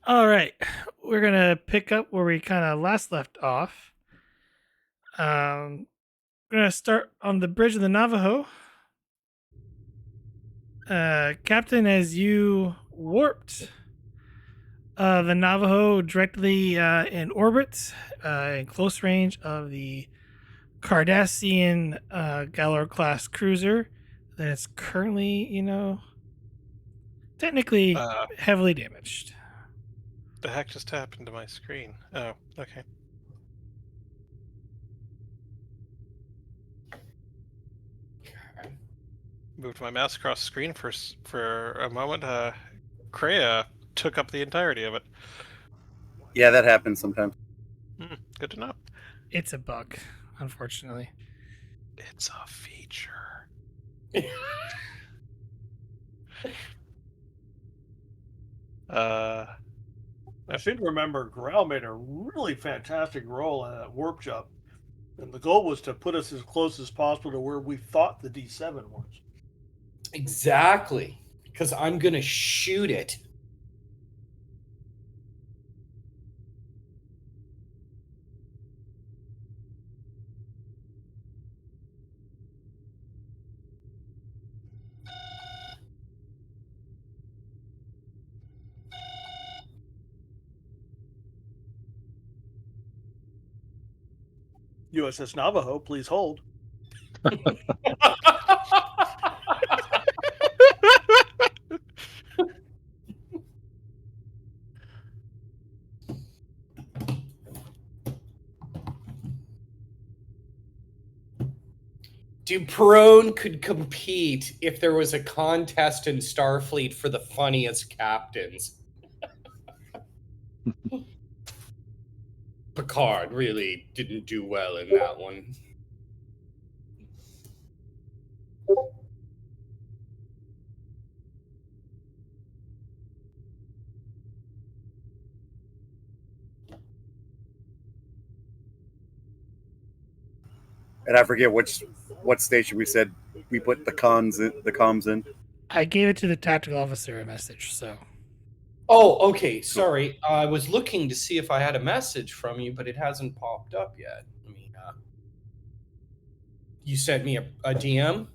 All right, we're gonna pick up where we kind of last left off. We're gonna start on the bridge of the Navajo. Captain, as you warped the Navajo directly in orbit, in close range of the Cardassian Galor class cruiser that is currently, technically Uh, heavily damaged. the heck just happened to my screen? Oh, okay. Moved my mouse across the screen for a moment. Kreia took up the entirety of it. Yeah, that happens sometimes. Good to know. It's a bug, unfortunately. It's a feature. I seem to remember Growl made a really fantastic roll in that warp jump. And the goal was to put us as close as possible to where we thought the D7 was. Exactly. Because I'm going to shoot it. USS Navajo, please hold. Duperone could compete if there was a contest in Starfleet for the funniest captains. Picard really didn't do well in that one. And I forget what station we said we put the comms in. I gave it to the tactical officer a message, so. Oh, okay. Sorry. I was looking to see if I had a message from you, but it hasn't popped up yet. I mean, you sent me a DM?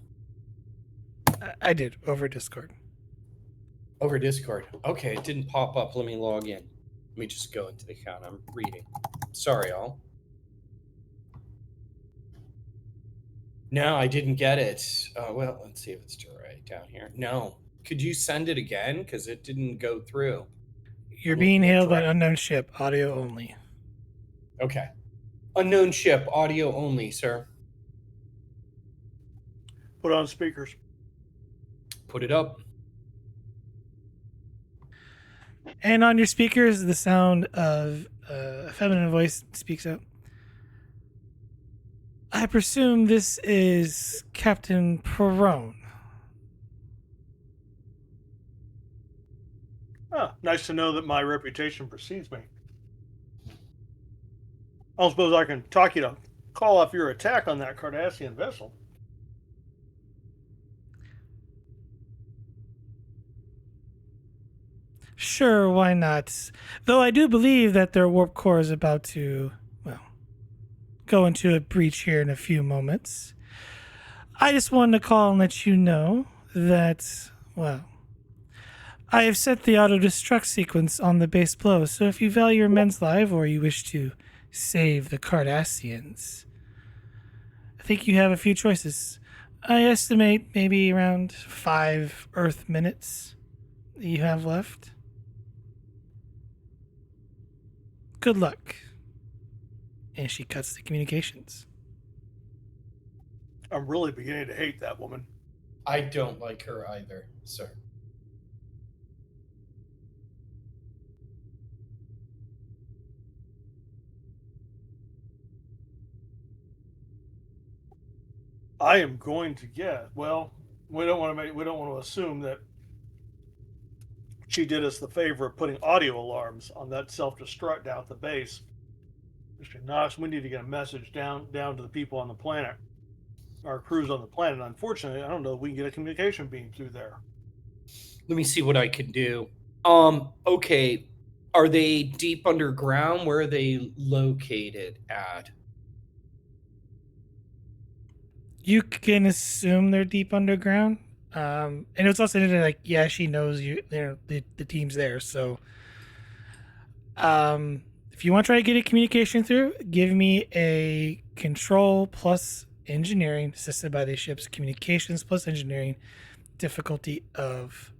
I did, over Discord. Over Discord. Okay, it didn't pop up. Let me log in. Let me just go into the account. I'm reading. Sorry, all. No, I didn't get it. Well, let's see if it's right down here. No. Could you send it again? Because it didn't go through. You're being hailed by an unknown ship, audio only. Okay. Unknown ship, audio only, sir. Put on speakers. Put it up. And on your speakers, the sound of a feminine voice speaks out. I presume this is Captain Perone. Nice to know that my reputation precedes me. I don't suppose I can talk you to call off your attack on that Cardassian vessel. Sure, why not? Though I do believe that their warp core is about to, go into a breach here in a few moments. I just wanted to call and let you know that, I have set the auto-destruct sequence on the base below, so if you value your men's life or you wish to save the Cardassians, I think you have a few choices. I estimate maybe around 5 Earth minutes that you have left. Good luck. And she cuts the communications. I'm really beginning to hate that woman. I don't like her either, sir. I am going to guess. Well, we don't want to assume that she did us the favor of putting audio alarms on that self-destruct down at the base. Mr. Knox, we need to get a message down to the people on the planet, our crews on the planet. Unfortunately, I don't know if we can get a communication beam through there. Let me see what I can do. Okay. Are they deep underground? Where are they located at? You can assume they're deep underground. And it's also like, yeah, she knows you. The team's there. So, if you want to try to get a communication through, give me a control plus engineering assisted by the ship's communications plus engineering difficulty of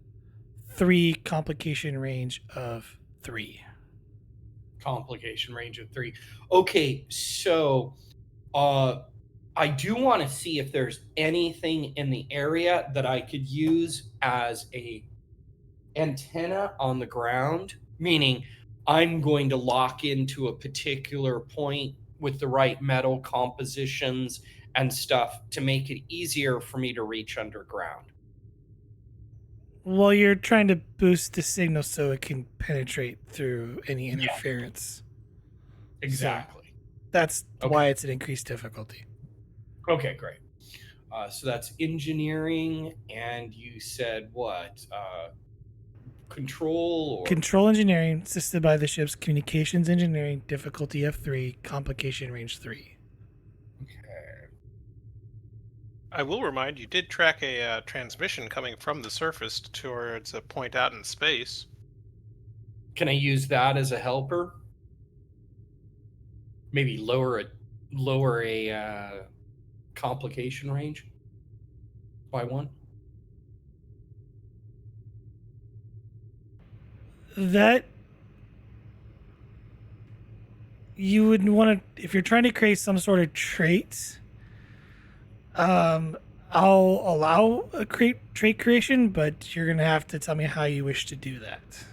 3, complication range of 3. Complication range of 3. Okay, so I do want to see if there's anything in the area that I could use as a antenna on the ground, meaning I'm going to lock into a particular point with the right metal compositions and stuff to make it easier for me to reach underground. Well, you're trying to boost the signal so it can penetrate through any interference. Exactly. That's Okay. why it's an increased difficulty. Okay, great. So that's engineering, and you said what? Control or Control engineering assisted by the ship's communications engineering difficulty of 3, complication range 3. okay. I will remind you did track a transmission coming from the surface towards a point out in space. Can I use that as a helper? Maybe lower a complication range by 1. That you would want to, if you're trying to create some sort of trait, I'll allow a trait creation, but you're going to have to tell me how you wish to do that.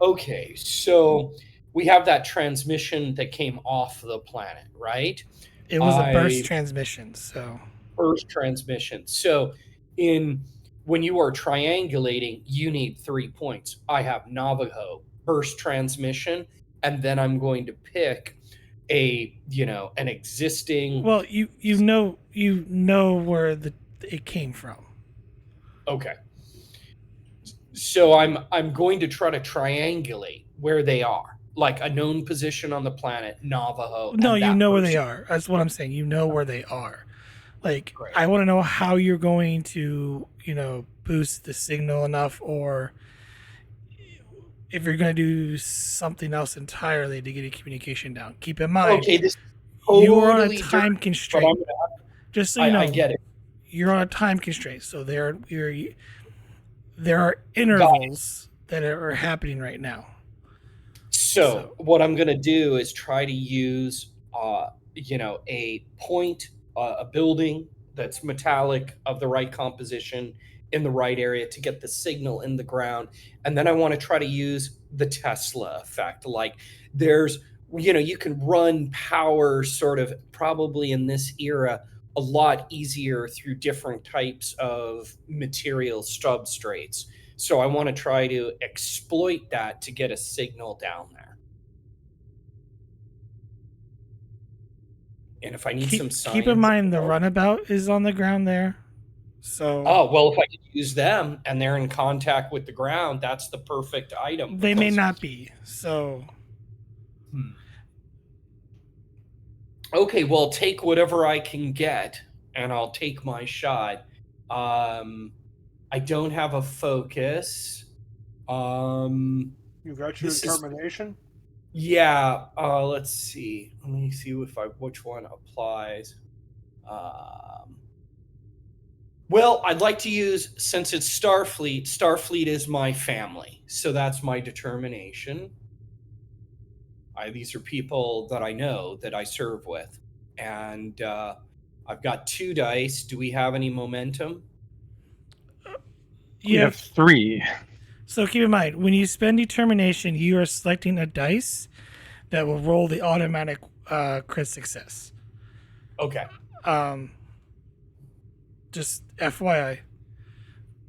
Okay, so we have that transmission that came off the planet, right? It was a burst transmission, so Burst transmission. So when you are triangulating, you need 3 points. I have Navajo, burst transmission, and then I'm going to pick an existing. well, you know where it came from. Okay. So I'm going to try to triangulate where they are, like a known position on the planet, Navajo. No, and you that know where they person. are. That's what I'm saying. You know where they are. Like, Great. I want to know how you're going to, boost the signal enough, or if you're going to do something else entirely to get a communication down. Keep in mind, Okay, this is you're on a totally time different, constraint. but Just so you know, I get it. you're on a time constraint. So there are intervals that are happening right now. So what I'm going to do is try to use, a point, a building that's metallic of the right composition in the right area to get the signal in the ground. And then I want to try to use the Tesla effect. Like there's, you can run power sort of probably in this era a lot easier through different types of material substrates. So I want to try to exploit that to get a signal down there. And if I need some science, keep in mind the runabout is on the ground there. So well, if I could use them and they're in contact with the ground, that's the perfect item. They may not be. So okay, well, take whatever I can get, and I'll take my shot. I don't have a focus. You've got your determination. Yeah. Let's see. Let me see which one applies. Well, I'd like to use, since it's Starfleet. Starfleet is my family, so that's my determination. These are people that I know that I serve with, and I've got 2 dice. Do we have any momentum? You have 3. So keep in mind, when you spend determination, you are selecting a dice that will roll the automatic crit success. Okay. Just FYI.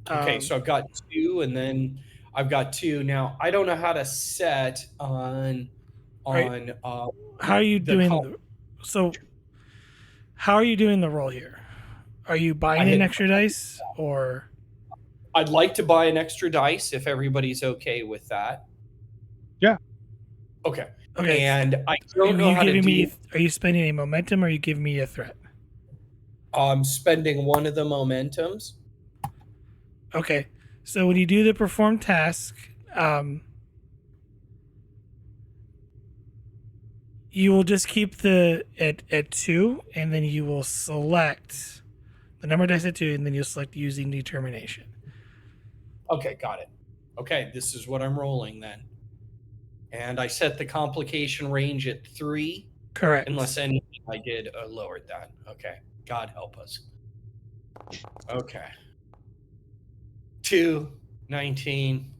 Okay, so I've got 2, and then I've got 2. Now I don't know how to set on. Right. How are you doing? How are you doing the roll here? Are you buying an extra dice, or? I'd like to buy an extra dice if everybody's okay with that. Okay. Okay. And I Are don't know you how to giving do. me? Are you spending a momentum, or are you giving me a threat? I'm spending one of the momentums. Okay. So when you do the perform task, you will just keep the at 2, and then you will select the number of dice at 2, and then you'll select using determination. Okay, got it. Okay, this is what I'm rolling then. And I set the complication range at 3, Correct. unless anything I did lowered that. Okay, God help us. Okay. 2, 19,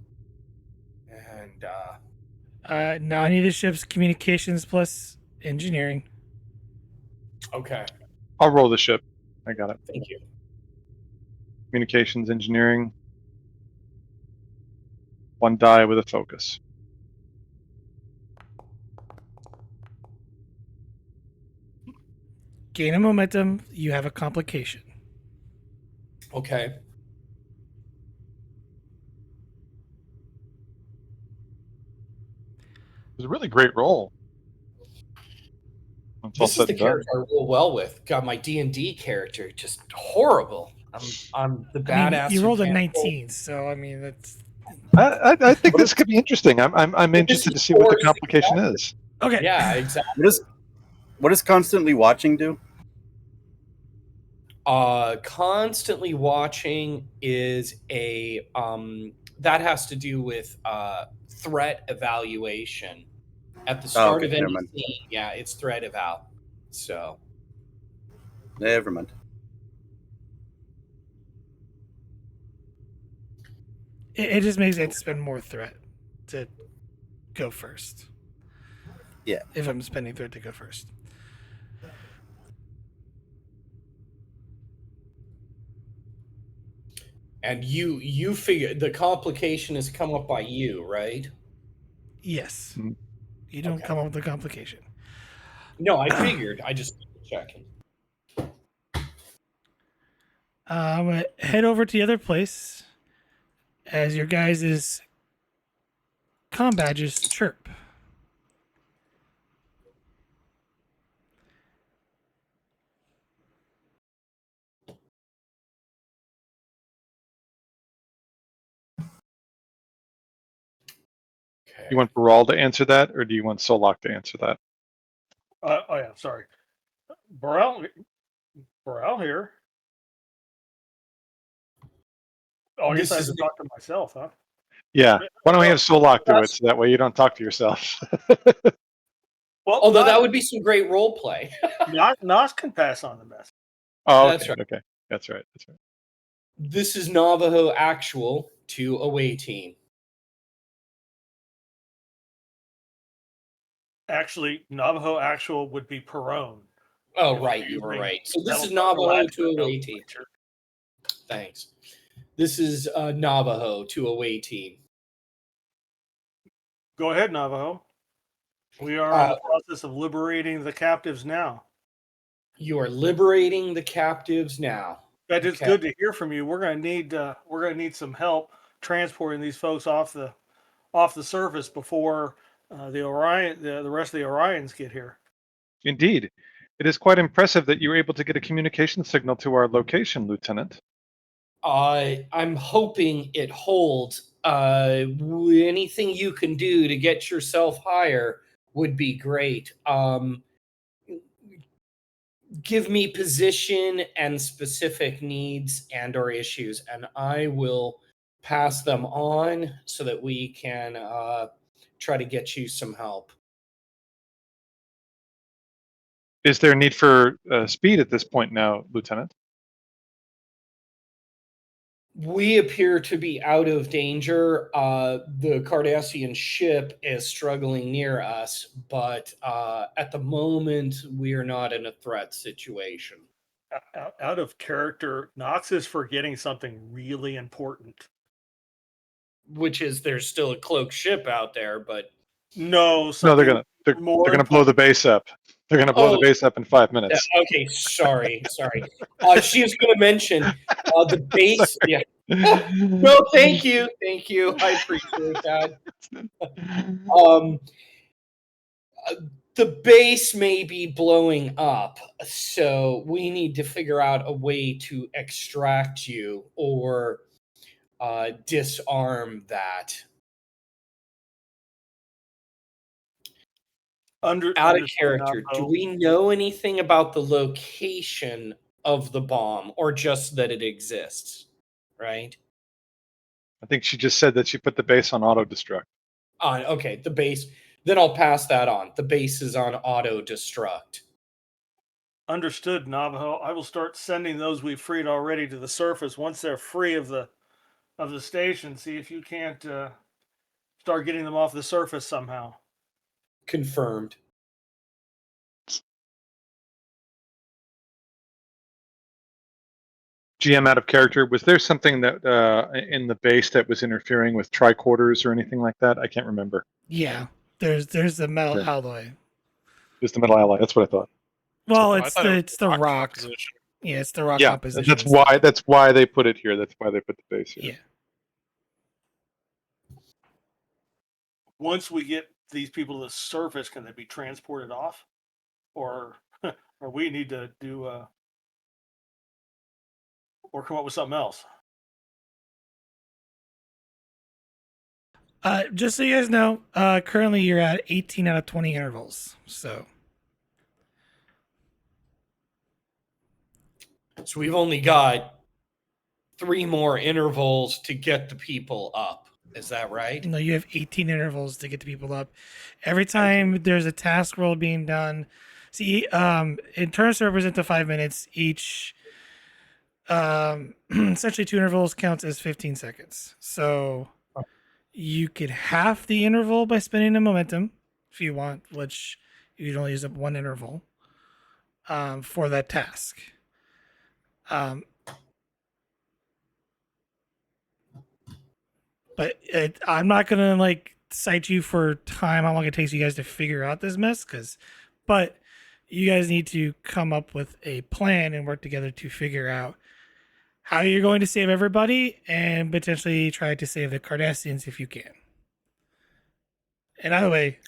and Now I need the ship's communications plus engineering. okay, I'll roll the ship. I got it. thank you. Communications engineering. 1 die with a focus. Gain a momentum. You have a complication. Okay. It was a really great roll. It's all This is said the and done. character I roll well with. Got my D&D character just horrible. I'm the badass. You who rolled a can't roll. 19, so I mean that's I think this could be interesting. I'm interested to see what the is complication is. okay. Yeah, exactly. What does constantly watching do? Constantly watching is a that has to do with threat evaluation at the start okay, of never any mind. scene. Yeah, it's threat eval. So Never mind. It just makes it spend more threat to go first. Yeah. If I'm spending threat to go first. and you figure the complication has come up by you, right? Yes. Mhm. You don't Okay. come up with the complication. No, I figured. I just checking. I'm going to head over to the other place as your guys' comm badges chirp. Okay. You want Baral to answer that, or do you want Solak to answer that? Oh yeah, sorry. Burrell here. Oh, I guess This I have is to talk to myself, huh? Yeah. Why don't we have Solak do it so that way you don't talk to yourself? Well, Although that would be some great role play. Nos can pass on the message. Oh, okay. That's right. Okay. That's right. That's right. This is Navajo Actual to away team. Actually, Navajo Actual would be Perone. Oh, If right. you're You were using right. So this is Navajo Navajo Actual to away team. nomenclature. Thanks. This is Navajo to away team. Go ahead, Navajo. We are in the process of liberating the captives now. You are liberating the captives now. That is Okay. good to hear from you. We're going to need some help transporting these folks off the surface before the rest of the Orions get here. Indeed. It is quite impressive that you were able to get a communication signal to our location, Lieutenant. I'm hoping it holds. Anything you can do to get yourself higher would be great. Give me position and specific needs and or issues, and I will pass them on so that we can try to get you some help. Is there a need for speed at this point now, Lieutenant? We appear to be out of danger. The Cardassian ship is struggling near us, but at the moment, we are not in a threat situation. Out of character, Knox is forgetting something really important. Which is there's still a cloaked ship out there, but No, No, they're more gonna blow the base up. They're gonna blow the base up in 5 minutes. okay, sorry. She was going to mention the base. Sorry. Yeah, No, thank you. I appreciate that. The base may be blowing up, so we need to figure out a way to extract you or disarm that. Out of Understood, character, do Navajo. we know anything about the location of the bomb or just that it exists? Right? I think she just said that she put the base on auto destruct. Okay, the base. Then I'll pass that on. The base is on auto destruct. Understood, Navajo. I will start sending those we've freed already to the surface once they're free of the station. See if you can't start getting them off the surface somehow. Confirmed. GM out of character. Was there something that in the base that was interfering with tricorders or anything like that? I can't remember. Yeah, there's the metal Okay. alloy. Just the metal ally. That's what I thought. Well, I it's thought it was it's the rock. composition. Yeah, it's the rock Yeah, composition. that's why they put it here. That's why they put the base here. Yeah. Once we get these people to the surface, can they be transported off, or we need to do or come up with something else? Just so you guys know, currently you're at 18 out of 20 intervals. So we've only got 3 more intervals to get the people up. Is that right? no, you have 18 intervals to get the people up. Every time there's a task roll being done, see, in turns represent to 5 minutes each. Essentially, 2 intervals counts as 15 seconds. So you could half the interval by spending a momentum if you want, which you'd only use up 1 interval for that task. But I'm not gonna like cite you for time how long it takes you guys to figure out this mess, but you guys need to come up with a plan and work together to figure out how you're going to save everybody and potentially try to save the Cardassians if you can. And either way,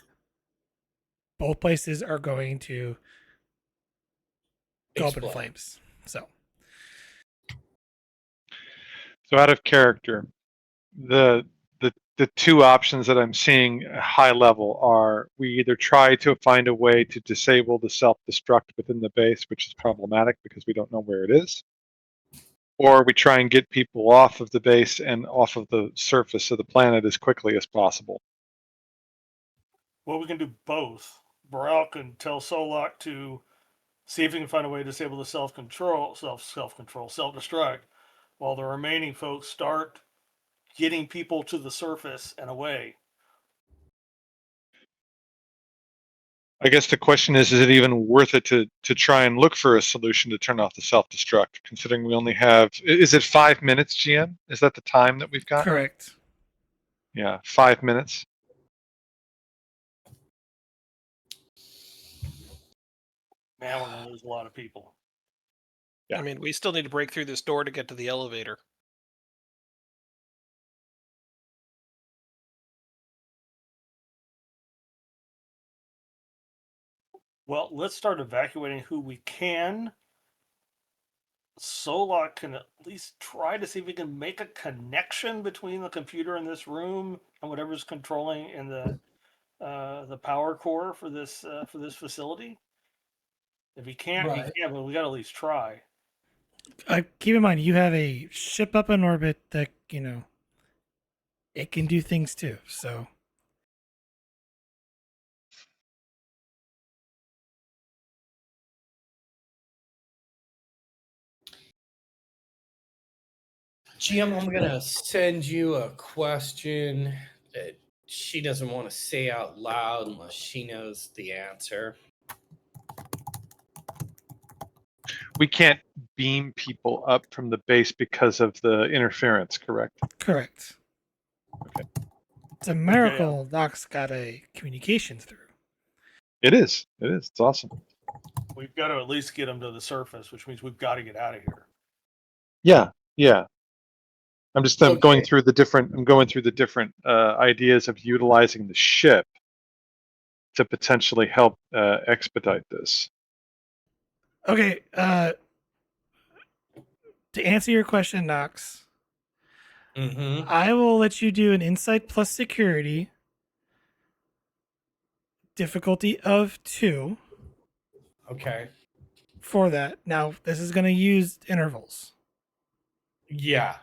both places are going to go up in Explode. flames. So out of character, the 2 options that I'm seeing high level are we either try to find a way to disable the self-destruct within the base, which is problematic because we don't know where it is, or we try and get people off of the base and off of the surface of the planet as quickly as possible. Well, we can do both. Baral can tell Solak to see if he can find a way to disable the self-destruct, while the remaining folks start getting people to the surface and away. I guess the question is it even worth it to try and look for a solution to turn off the self-destruct, considering we only have, is it 5 minutes, GM? Is that the time that we've got? correct. Yeah, 5 minutes. Man, we're going to lose a lot of people. Yeah. I mean, we still need to break through this door to get to the elevator. Well, let's start evacuating who we can. Solak can at least try to see if we can make a connection between the computer in this room and whatever's controlling in the power core for this facility. If he can't, Right. he can't, but we got to at least try. Keep in mind, you have a ship up in orbit that, it can do things too. So GM, I'm going to send you a question that she doesn't want to say out loud unless she knows the answer. We can't beam people up from the base because of the interference, correct? correct. Okay. It's a miracle Doc's got a communications through. It is. It's awesome. We've got to at least get them to the surface, which means we've got to get out of here. Yeah. I'm just going through the different. I'm going through the different ideas of utilizing the ship to potentially help expedite this. Okay. To answer your question, Knox, Mm-hmm. I will let you do an insight plus security difficulty of 2 Okay. for that. Now, this is going to use intervals. Yeah,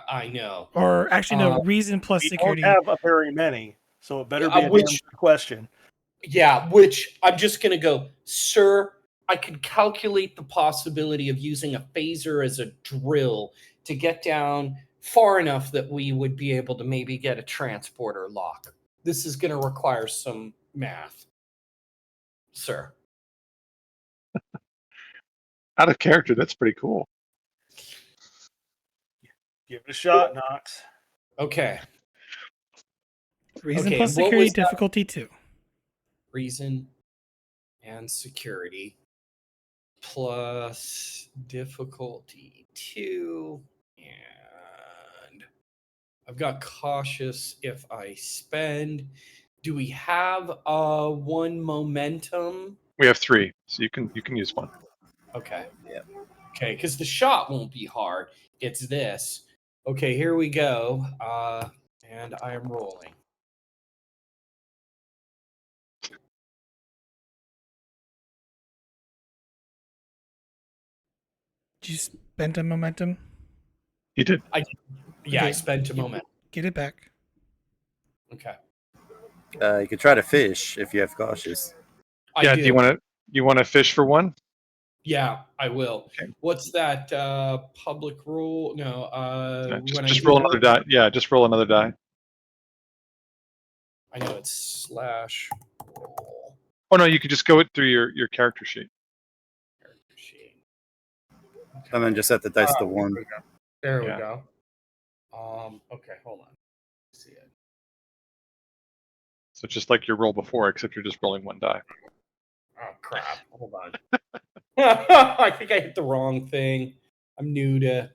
I know. Or actually, no, reason plus We don't security. have a very many, so it better be a damn Which good question. which I'm just gonna go, sir. I could calculate the possibility of using a phaser as a drill to get down far enough that we would be able to maybe get a transporter lock. This is going to require some math, sir. Out of character, that's pretty cool. Give it a shot, Knox. Okay. Reason Okay, plus and what security was that? difficulty 2. Reason and security plus difficulty 2, and I've got cautious if I spend. Do we have 1 momentum? We have 3, so you can use 1. Okay. Yeah. Okay, because the shot won't be hard. It's this. Okay, here we go. And I am rolling. Did you spend a momentum? You did. Yeah, I Okay. spent a moment. Get it back. Okay. You could try to fish if you have cautious. I Do you want to fish for 1? Yeah, I will. Okay. What's that public rule? No, Yeah, when I just do roll another die. Yeah, just roll another die. I know it's /roll. Oh no, you could just go it through your character sheet. And then just set the dice to 1. There we Yeah. go. Okay, hold on. See it. So just like your roll before, except you're just rolling 1 die. Oh crap! Hold on. I think I hit the wrong thing. I'm new to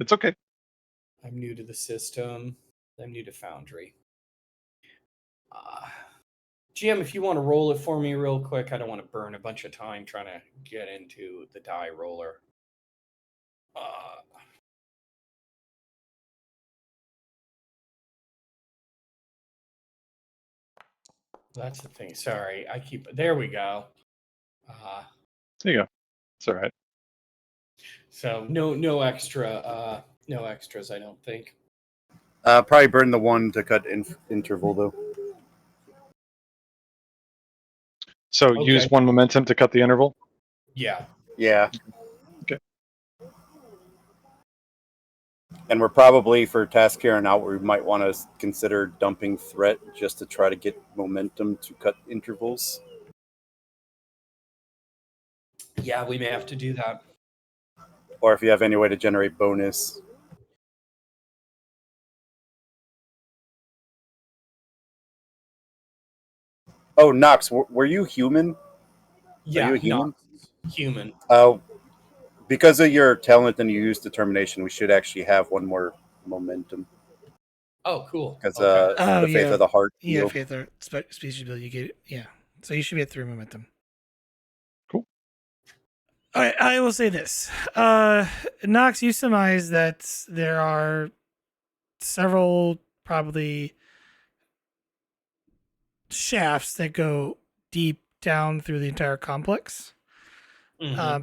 It's okay. the system. I'm new to Foundry. GM, if you want to roll it for me real quick, I don't want to burn a bunch of time trying to get into the die roller. That's the thing. Sorry, there we go. There you go. It's all right. So no extras, I don't think. Probably burn the 1 to cut interval though. So use 1 momentum to cut the interval. Yeah. Yeah. Okay. And we're probably, for task carrying out, we might want to consider dumping threat just to try to get momentum to cut intervals. Yeah, we may have to do that. Or if you have any way to generate bonus. Oh, Nox, were you human? Yeah, Are you a human? not human. Because of your talent and you use determination, we should actually have 1 more momentum. Oh, cool. Because Okay. the faith of the heart. Yeah, deal. faith or species ability. You get it. Yeah. So you should be at 3 momentum. Cool. All right, I will say this. Knox, you surmise that there are several probably shafts that go deep down through the entire complex.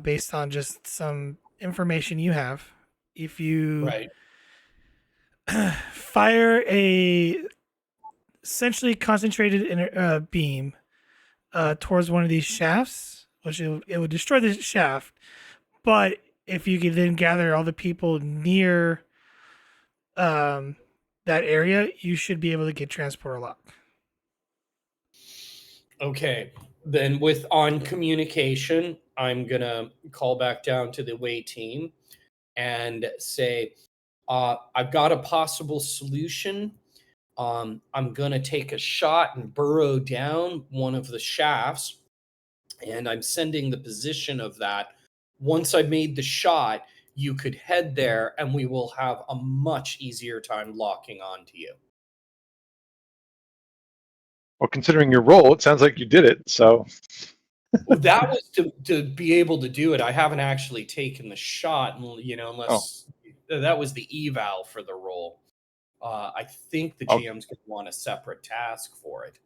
Based on just some information you have. If you fire a essentially concentrated beam towards one of these shafts, which it would destroy the shaft, but if you could then gather all the people near that area, you should be able to get transporter lock. Okay. Then on communication, I'm going to call back down to the way team and say, I've got a possible solution. I'm going to take a shot and burrow down one of the shafts, and I'm sending the position of that. Once I've made the shot, you could head there and we will have a much easier time locking onto you. Well, considering your role, it sounds like you did it. So That was to be able to do it. I haven't actually taken the shot, unless that was the eval for the role. I think the GM's going to want a separate task for it.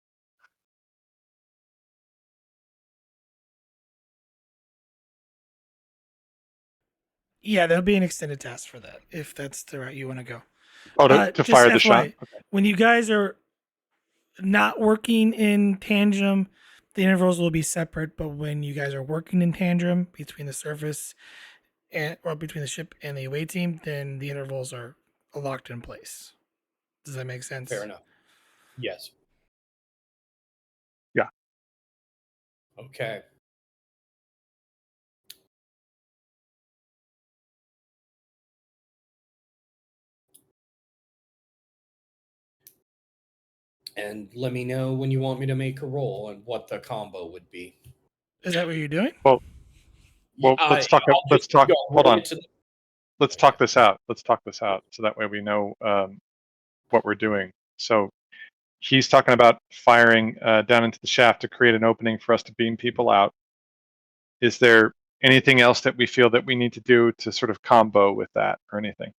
Yeah, there'll be an extended task for that if that's the route you want to go. to Just fire the FYI, shot. Okay. when you guys are not working in tandem, the intervals will be separate. But when you guys are working in tandem between the surface or between the ship and the away team, then the intervals are locked in place. Does that make sense? Fair enough. Yes. Yeah. Okay. And let me know when you want me to make a roll and what the combo would be. Is that what you're doing? Well, let's talk. Hold on. Let's talk this out. So that way we know what we're doing. So he's talking about firing down into the shaft to create an opening for us to beam people out. Is there anything else that we feel that we need to do to sort of combo with that or anything?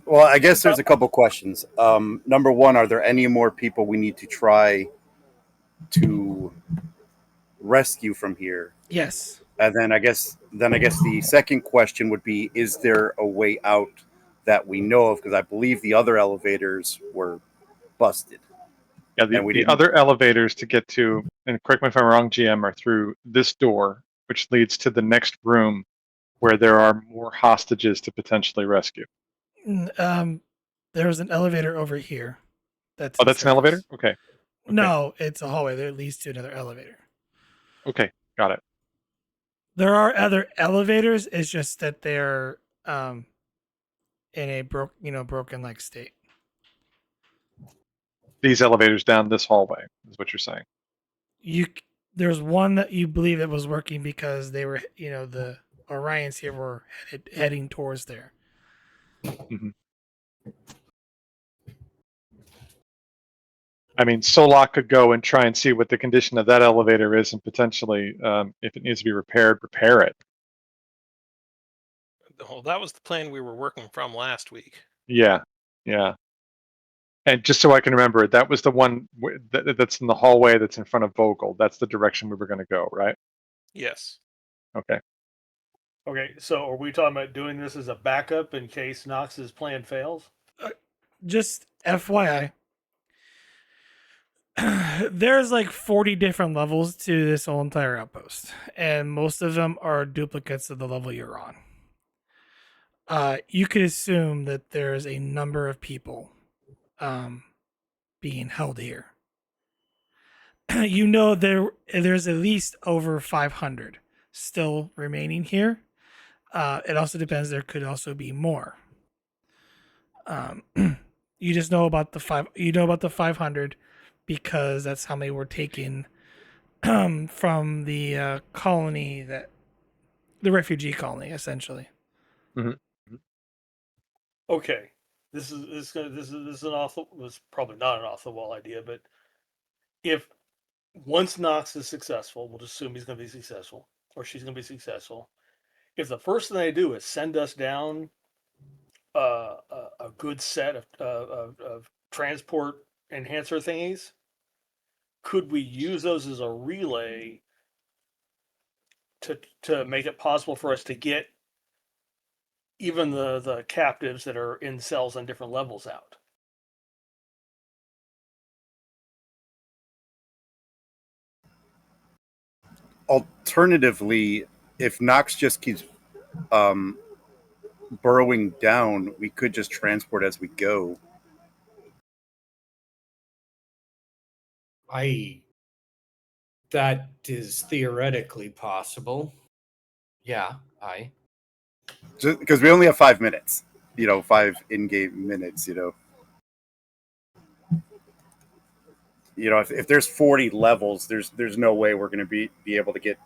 Well, I guess there's a couple questions. Number one, are there any more people we need to try to rescue from here? Yes. And then I guess the second question would be: is there a way out that we know of? Because I believe the other elevators were busted. Yeah, the other elevators to get to, and correct me if I'm wrong, GM, are through this door, which leads to the next room where there are more hostages to potentially rescue. There's an elevator over here. That's an elevator? Okay. No, it's a hallway that leads to another elevator. Okay, got it. There are other elevators. It's just that they're in a broken like state. These elevators down this hallway is what you're saying. There's one that you believe that was working because they were, the Orions here were heading towards there. Mm-hmm. I mean, Solak could go and try and see what the condition of that elevator is, and potentially, if it needs to be repaired, repair it. Well, that was the plan we were working from last week. Yeah. And just so I can remember it, that was the one that's in the hallway that's in front of Vogel. That's the direction we were going to go, right? Yes. Okay. Okay, so are we talking about doing this as a backup in case Knox's plan fails? Just FYI, there's like 40 different levels to this whole entire outpost, and most of them are duplicates of the level you're on. You could assume that there's a number of people being held here. There's at least over 500 still remaining here. It also depends. There could also be more. You just know about the 500 because that's how many were taken from the colony, the refugee colony, essentially. Mm-hmm. Okay, this is was probably not an off the wall idea, but if once Knox is successful, we'll just assume he's going to be successful or she's going to be successful. If the first thing they do is send us down a good set of transport enhancer thingies, could we use those as a relay to make it possible for us to get even the captives that are in cells on different levels out? Alternatively, if Knox just keeps burrowing down, we could just transport as we go. That is theoretically possible. Yeah, Just because we only have 5 minutes, 5 in-game minutes, if there's 40 levels, there's no way we're going to be able to get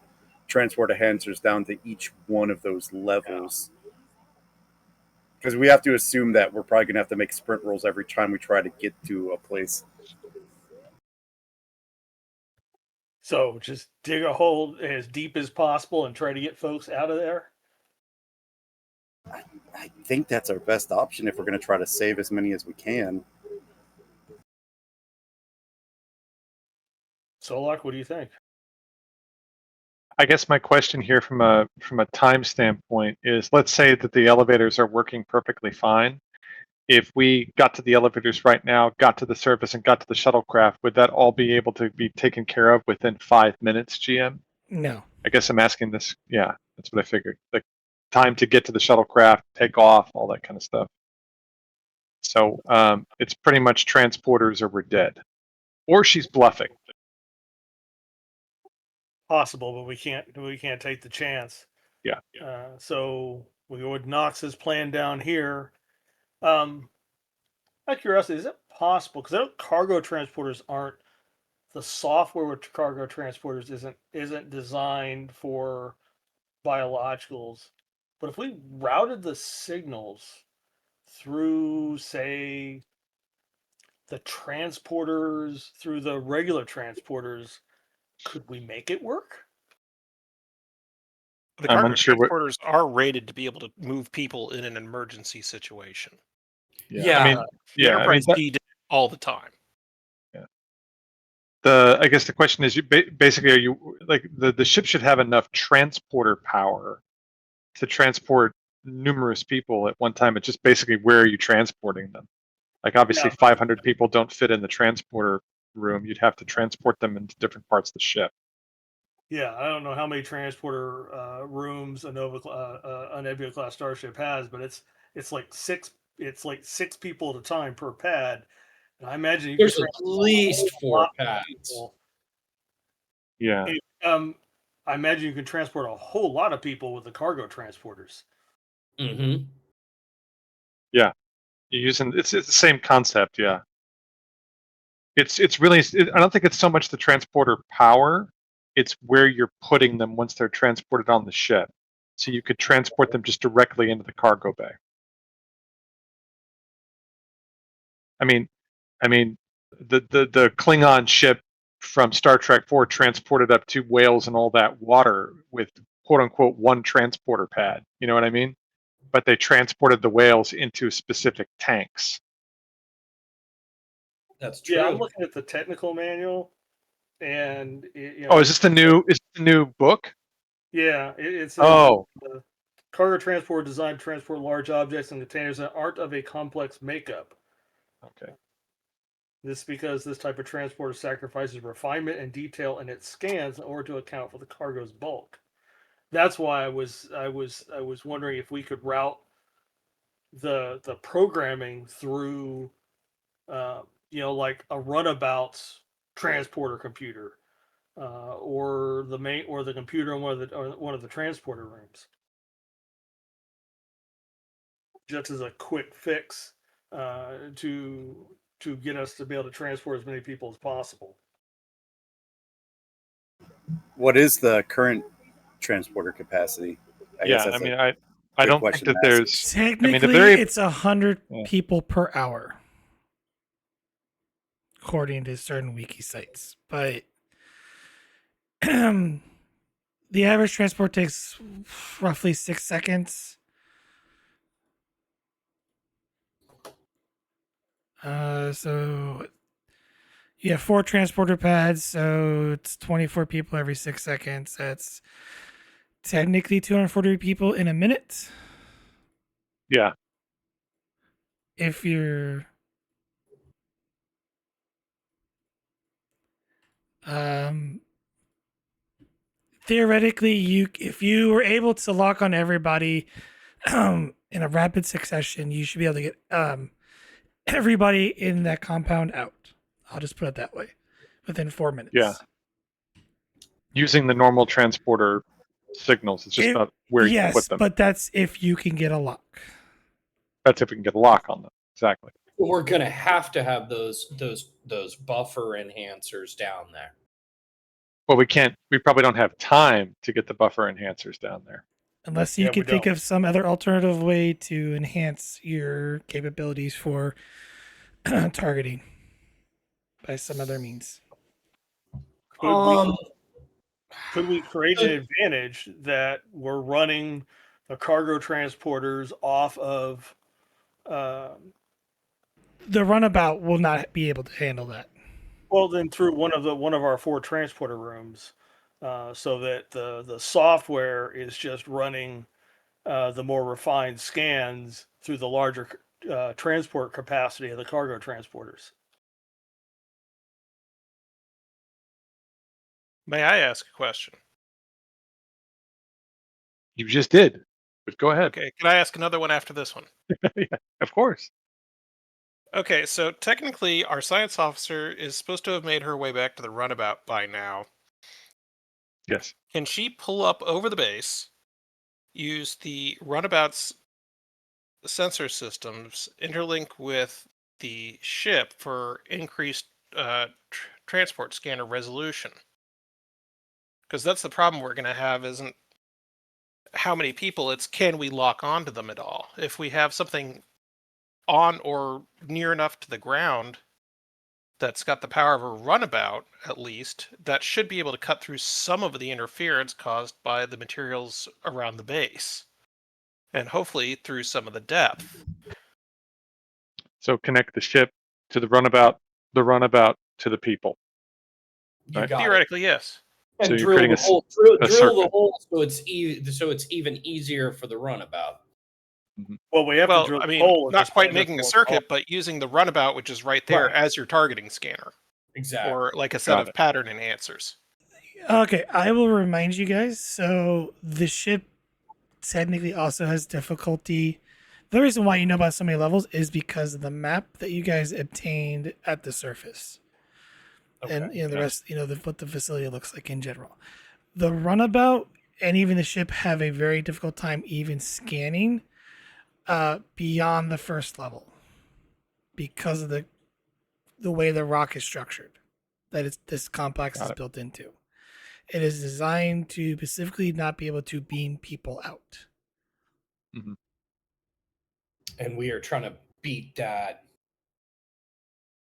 transport enhancers down to each one of those levels. Because we have to assume that we're probably going to have to make sprint rolls every time we try to get to a place. So just dig a hole as deep as possible and try to get folks out of there. I think that's our best option if we're going to try to save as many as we can. Solak, what do you think? I guess my question here from a time standpoint is, let's say that the elevators are working perfectly fine. If we got to the elevators right now, got to the surface, and got to the shuttlecraft, would that all be able to be taken care of within 5 minutes, GM? No. I guess I'm asking this. Yeah, that's what I figured. The time to get to the shuttlecraft, take off, all that kind of stuff. So it's pretty much transporters or we're dead. Or she's bluffing. Possible, but we can't take the chance. Yeah. So we go with Knox's plan down here. Out of curiosity, is it possible? Because cargo transporters aren't, the software with cargo transporters isn't designed for biologicals. But if we routed the signals through, say, the transporters, through the regular transporters, could we make it work? The I'm cargo unsure what. transporters are rated to be able to move people in an emergency situation. Yeah. I mean, The Enterprise D did it all the time. I guess the question is, basically, are you like the ship should have enough transporter power to transport numerous people at one time. It's just basically, where are you transporting them? Like, obviously, 500 people don't fit in the transporter room. You'd have to transport them into different parts of the ship. Yeah, I don't know how many transporter rooms a Nebula class starship has, but it's like six people at a time per pad. And I imagine you There's could at least 4 pads. Yeah. I imagine you can transport a whole lot of people with the cargo transporters. Mm-hmm. Yeah. You're using it's the same concept. Yeah. It's really. I don't think it's so much the transporter power. It's where you're putting them once they're transported on the ship. So you could transport them just directly into the cargo bay. I mean, the Klingon ship from Star Trek 4 transported up 2 whales and all that water with quote unquote one transporter pad. You know what I mean? But they transported the whales into specific tanks. That's true. Yeah, I'm looking at the technical manual, and Is this the new book? Yeah, it's cargo transport designed to transport large objects and containers that aren't of a complex makeup. Okay. This is because this type of transporter sacrifices refinement and detail in its scans in order to account for the cargo's bulk. That's why I was wondering if we could route the programming through, like a runabout's transporter computer, or the computer in one of the transporter rooms, just as a quick fix to get us to be able to transport as many people as possible. What is the current transporter capacity? I don't think that there's. Technically, it's 100 people per hour, according to certain wiki sites. But the average transport takes roughly 6 seconds. So you have 4 transporter pads, so it's 24 people every 6 seconds. That's technically 240 people in a minute. Yeah. If you're theoretically, if you were able to lock on everybody in a rapid succession, you should be able to get everybody in that compound out. I'll just put it that way, within 4 minutes. Yeah. Using the normal transporter signals, it's just about where you put them. Yes, but that's if you can get a lock. That's if we can get a lock on them. Exactly. We're going to have those buffer enhancers down there. Well, we can't. We probably don't have time to get the buffer enhancers down there. Unless you Yeah, we could think don't. of some other alternative way to enhance your capabilities for targeting by some other means. Could we create an advantage that we're running the cargo transporters off of? The runabout will not be able to handle that. Well, then through one of our 4 transporter rooms, so that the software is just running the more refined scans through the larger transport capacity of the cargo transporters. May I ask a question? You just did, but go ahead. Okay, can I ask another one after this one? Yeah, of course. Okay, so technically, our science officer is supposed to have made her way back to the runabout by now. Yes. Can she pull up over the base, use the runabout's sensor systems, interlink with the ship for increased transport scanner resolution? Because that's the problem we're going to have isn't how many people, it's can we lock onto them at all? If we have something on or near enough to the ground that's got the power of a runabout, at least, that should be able to cut through some of the interference caused by the materials around the base. And hopefully through some of the depth. So connect the ship to the runabout to the people. You Right. got it. Theoretically, yes. And So you're drill creating the a s- hole. a Drill the circuit. hole so it's even easier for the runabout. Well, we have to Well, drill I the mean, hole. if not the quite scanner's making a going circuit, but using the runabout, which is right there Right. as your targeting scanner, Exactly. or like a set Got of it. pattern enhancers. Okay, I will remind you guys. So the ship technically also has difficulty. The reason why you know about so many levels is because of the map that you guys obtained at the surface, and Okay. the Yes. rest. What the facility looks like in general. The runabout and even the ship have a very difficult time even scanning beyond the first level because of the way the rock is structured that this complex Got is it. built into. It is designed to specifically not be able to beam people out. And we are trying to beat that.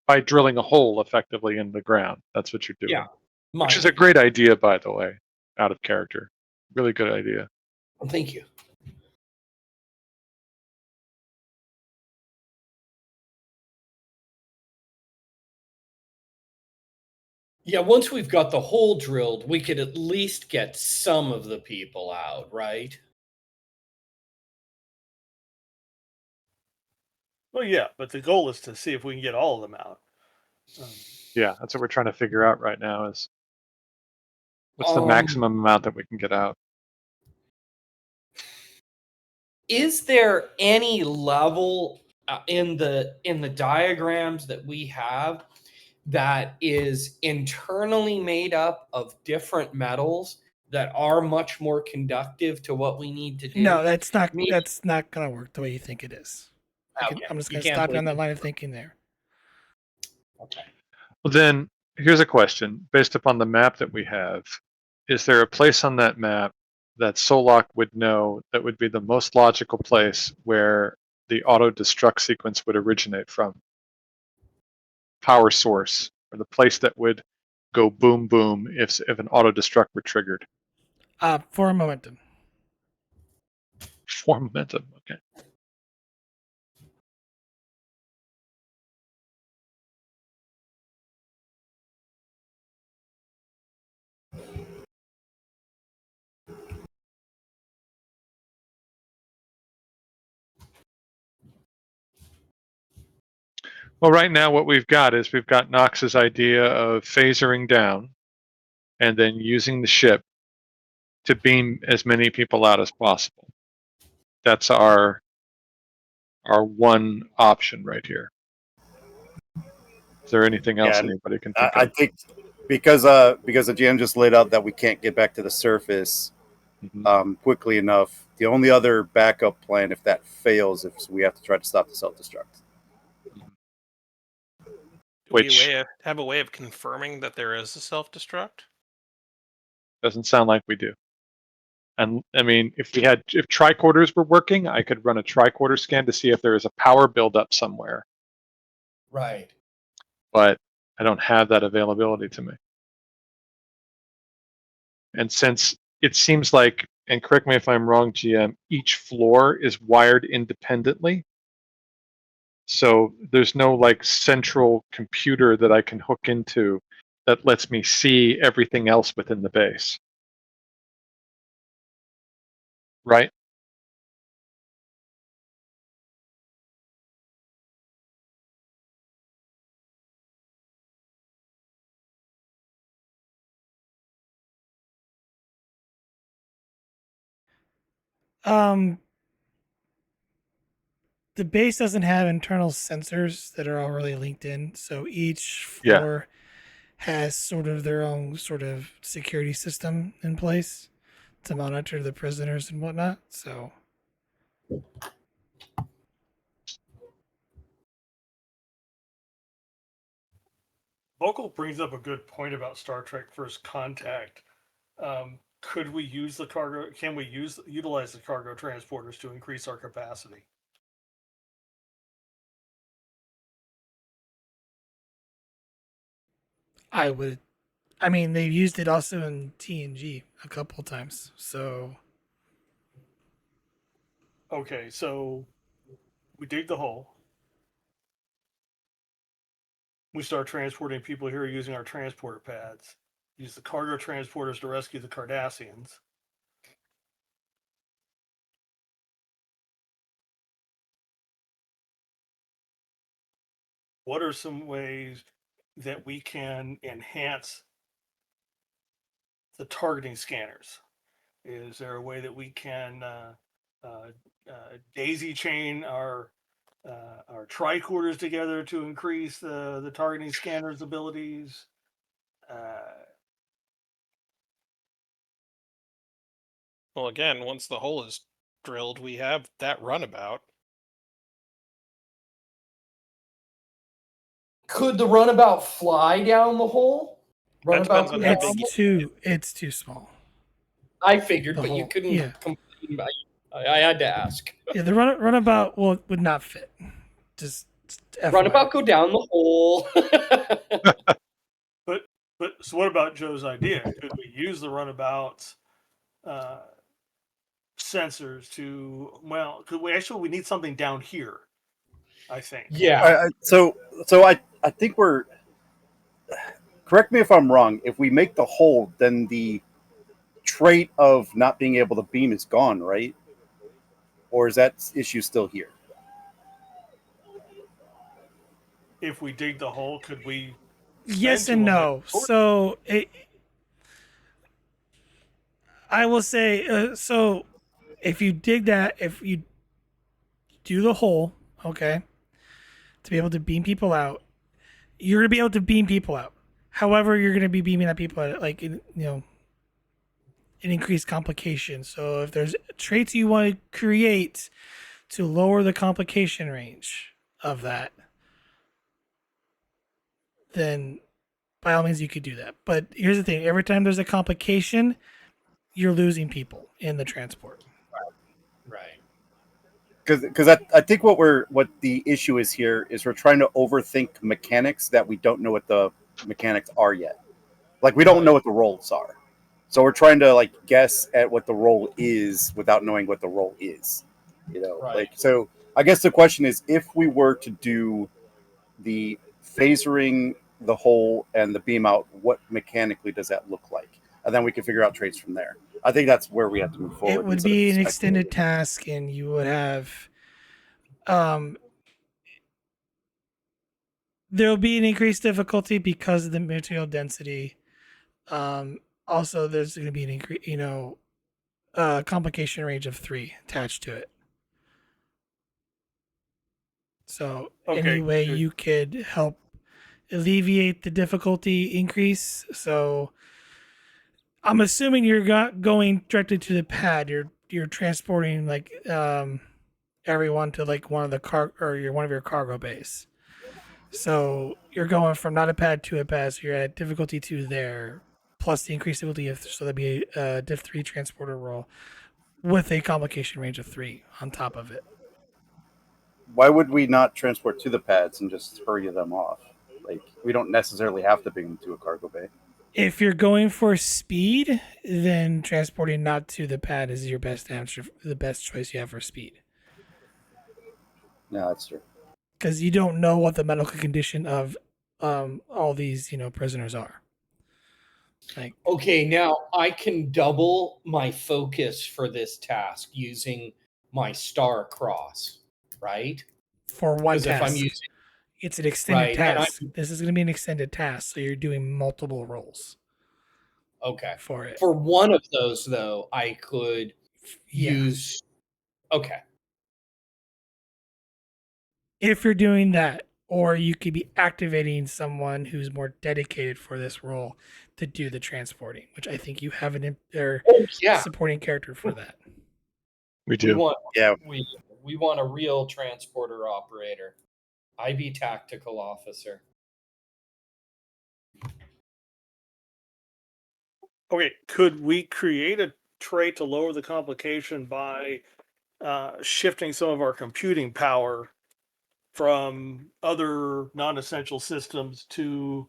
By drilling a hole effectively in the ground. That's what you're doing. Yeah. Which is a great idea, by the way, out of character. Really good idea. Well, thank you. Yeah, once we've got the hole drilled, we could at least get some of the people out, right? Well, yeah, but the goal is to see if we can get all of them out. Yeah, that's what we're trying to figure out right now is what's the maximum amount that we can get out. Is there any level in the diagrams that we have that is internally made up of different metals that are much more conductive to what we need to do? No, that's not. Me- That's not gonna work the way you think it is. Okay, I'm just you gonna can't stop you on believe that it. line of thinking there. Okay. Well, then here's a question based upon the map that we have. Is there a place on that map that Solok would know that would be the most logical place where the auto destruct sequence would originate from? Power source, or the place that would go boom boom if an auto destruct were triggered. For a momentum. For momentum, okay. Well, right now what we've got is we've got Knox's idea of phasering down and then using the ship to beam as many people out as possible. That's our one option right here. Is there anything else and anybody can think I of? think because the GM just laid out that we can't get back to the surface quickly enough. The only other backup plan, if that fails, is we have to try to stop the self-destruct. Do we have a way of confirming that there is a self-destruct? Doesn't sound like we do. And I mean, if tricorders were working, I could run a tricorder scan to see if there is a power buildup somewhere. Right. But I don't have that availability to me. And since it seems like, and correct me if I'm wrong, GM, each floor is wired independently. So there's no like central computer that I can hook into that lets me see everything else within the base. Right? Um, the base doesn't have internal sensors that are already linked in, so each Yeah. floor has sort of their own sort of security system in place to monitor the prisoners and whatnot. So Vocal brings up a good point about Star Trek First Contact. Could we use the cargo? Can we utilize the cargo transporters to increase our capacity? I would, I mean, they've used it also in TNG a couple of times. So Okay, so we dig the hole. We start transporting people here using our transporter pads. Use the cargo transporters to rescue the Cardassians. What are some ways that we can enhance the targeting scanners? Is there a way that we can daisy chain our tricorders together to increase the targeting scanners' abilities? Well, again, once the hole is drilled, we have that runabout. Could the runabout fly down the hole? That depends Runabout on go how down big the you hole? it's too small. I figured, The but you hole, couldn't yeah, complain about I had to ask. yeah. The runabout would not fit. Just FYI. Runabout go down the hole. But so what about Joe's idea? Could we use the runabout's uh, sensors to could we need something down here, I think. Yeah. So I think we're, correct me if I'm wrong. If we make the hole, then the trait of not being able to beam is gone, right? Or is that issue still here? If we dig the hole, could we Yes spend and 200 no. So I will say, so if you dig that, if you do the hole, okay, to be able to beam people out, you're gonna be able to beam people out. However, you're gonna be beaming at people at like an increased complication. So if there's traits you want to create to lower the complication range of that, then by all means you could do that. But here's the thing: every time there's a complication, you're losing people in the transport. Right. Because I think what the issue is here is we're trying to overthink mechanics that we don't know what the mechanics are yet. Like we don't know what the roles are, so we're trying to like guess at what the role is without knowing what the role is. Right. Like so. I guess the question is, if we were to do the phasering, the hole, and the beam out, what mechanically does that look like? And then we can figure out traits from there. I think that's where we have to move forward. It would instead of be an speculating. extended task, and you would have um, there'll be an increased difficulty because of the material density. Also, there's going to be an increase, complication range of 3 attached to it. So any Okay, way good. you could help alleviate the difficulty increase. So I'm assuming you're not going directly to the pad. You're transporting like everyone to like one of the one of your cargo bays. So you're going from not a pad to a pad. So you're at difficulty 2 there, plus the increased ability of, so that'd be a diff 3 transporter roll with a complication range of 3 on top of it. Why would we not transport to the pads and just hurry them off? Like, we don't necessarily have to bring them to a cargo bay. If you're going for speed, then transporting not to the pad is your best answer, the best choice you have for speed. No, that's true. Because you don't know what the medical condition of all these, prisoners are. Like, Okay, now I can double my focus for this task using my star cross, right? for one Because if I'm task, using it's an extended Right, and task. This is going to be an extended task, so you're doing multiple rolls okay for it. for one of those though, I could Yeah. use. Okay, If you're doing that, or you could be activating someone who's more dedicated for this role to do the transporting, which I think you have an oh yeah, supporting character for that. We we do. want Yeah, we want a real transporter operator. IB tactical officer. Okay, could we create a trait to lower the complication by shifting some of our computing power from other non-essential systems to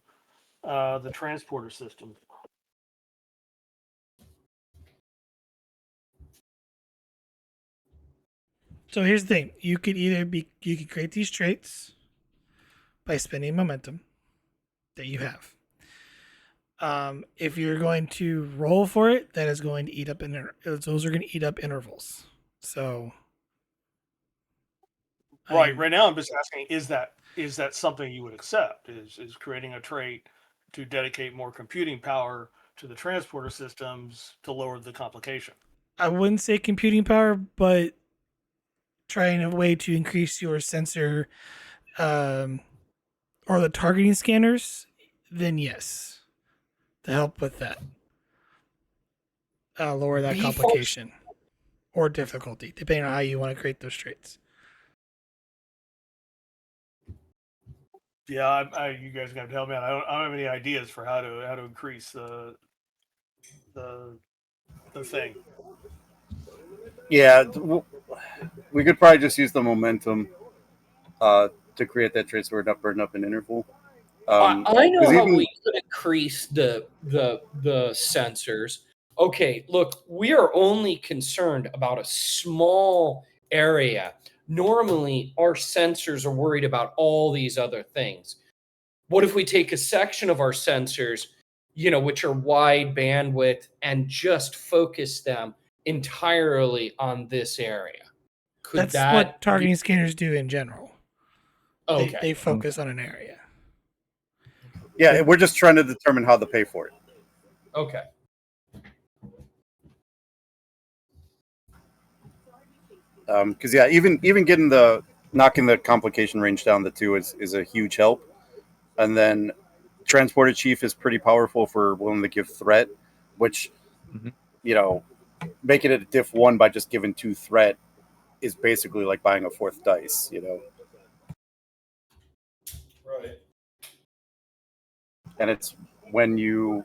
the transporter system? So here's the thing: you could create these traits by spending momentum that you have. If you're going to roll for it, that is going to eat up those are going to eat up intervals. So, Right. Right now, I'm just asking: is that something you would accept? Is creating a trait to dedicate more computing power to the transporter systems to lower the complication? I wouldn't say computing power, but trying a way to increase your sensor or the targeting scanners, then yes, to help with that. Lower that complication or difficulty, depending on how you want to create those traits. Yeah, you guys got to help me out. I don't have any ideas for how to increase the thing. yeah. We could probably just use the momentum to create that trait so we're not burning up an interval. I know 'cause how even- we could increase the sensors. Okay, look, we are only concerned about a small area. Normally, our sensors are worried about all these other things. What if we take a section of our sensors, which are wide bandwidth, and just focus them entirely on this area? Could That's that what be targeting scanners do in general. okay? They focus on an area. Yeah, we're just trying to determine how to pay for it. Okay. Because even getting knocking the complication range down to 2 is a huge help, and then transporter chief is pretty powerful for willing to give threat, which Mhm. Making it a diff 1 by just giving 2 threat is basically like buying a 4th dice. Right. And it's when you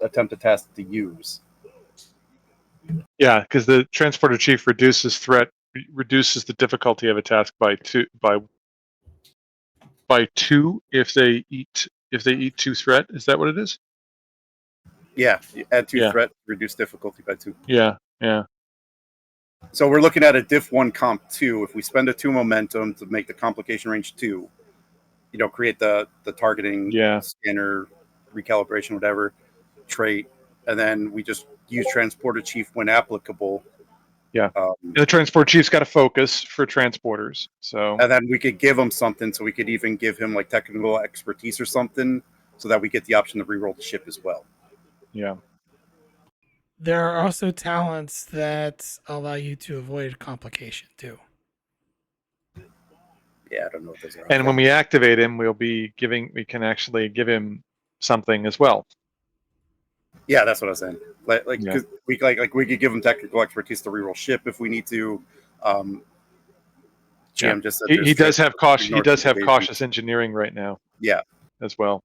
attempt a task to use. Yeah, because the transporter chief reduces the difficulty of a task by two if they eat 2 threat. Is that what it is? Yeah, you add 2 Yeah. threat, reduce difficulty by 2. Yeah. So we're looking at a diff 1 comp 2. If we spend a 2 momentum to make the complication range 2, create the targeting scanner, recalibration, whatever trait, and then we just use transporter chief when applicable. Yeah. The transport chief's got a focus for transporters, so and then we could give him something, so we could even give him like technical expertise or something, so that we get the option to reroll the ship as well. yeah. There are also talents that allow you to avoid complication too. Yeah, I don't know what those are. And when we activate him, we can actually give him something as well. Yeah, that's what I was saying. Like, Yeah. cause we could give him technical expertise to reroll ship if we need to. GM just said He does have cautious. He does have communication. cautious engineering right now. Yeah, as well.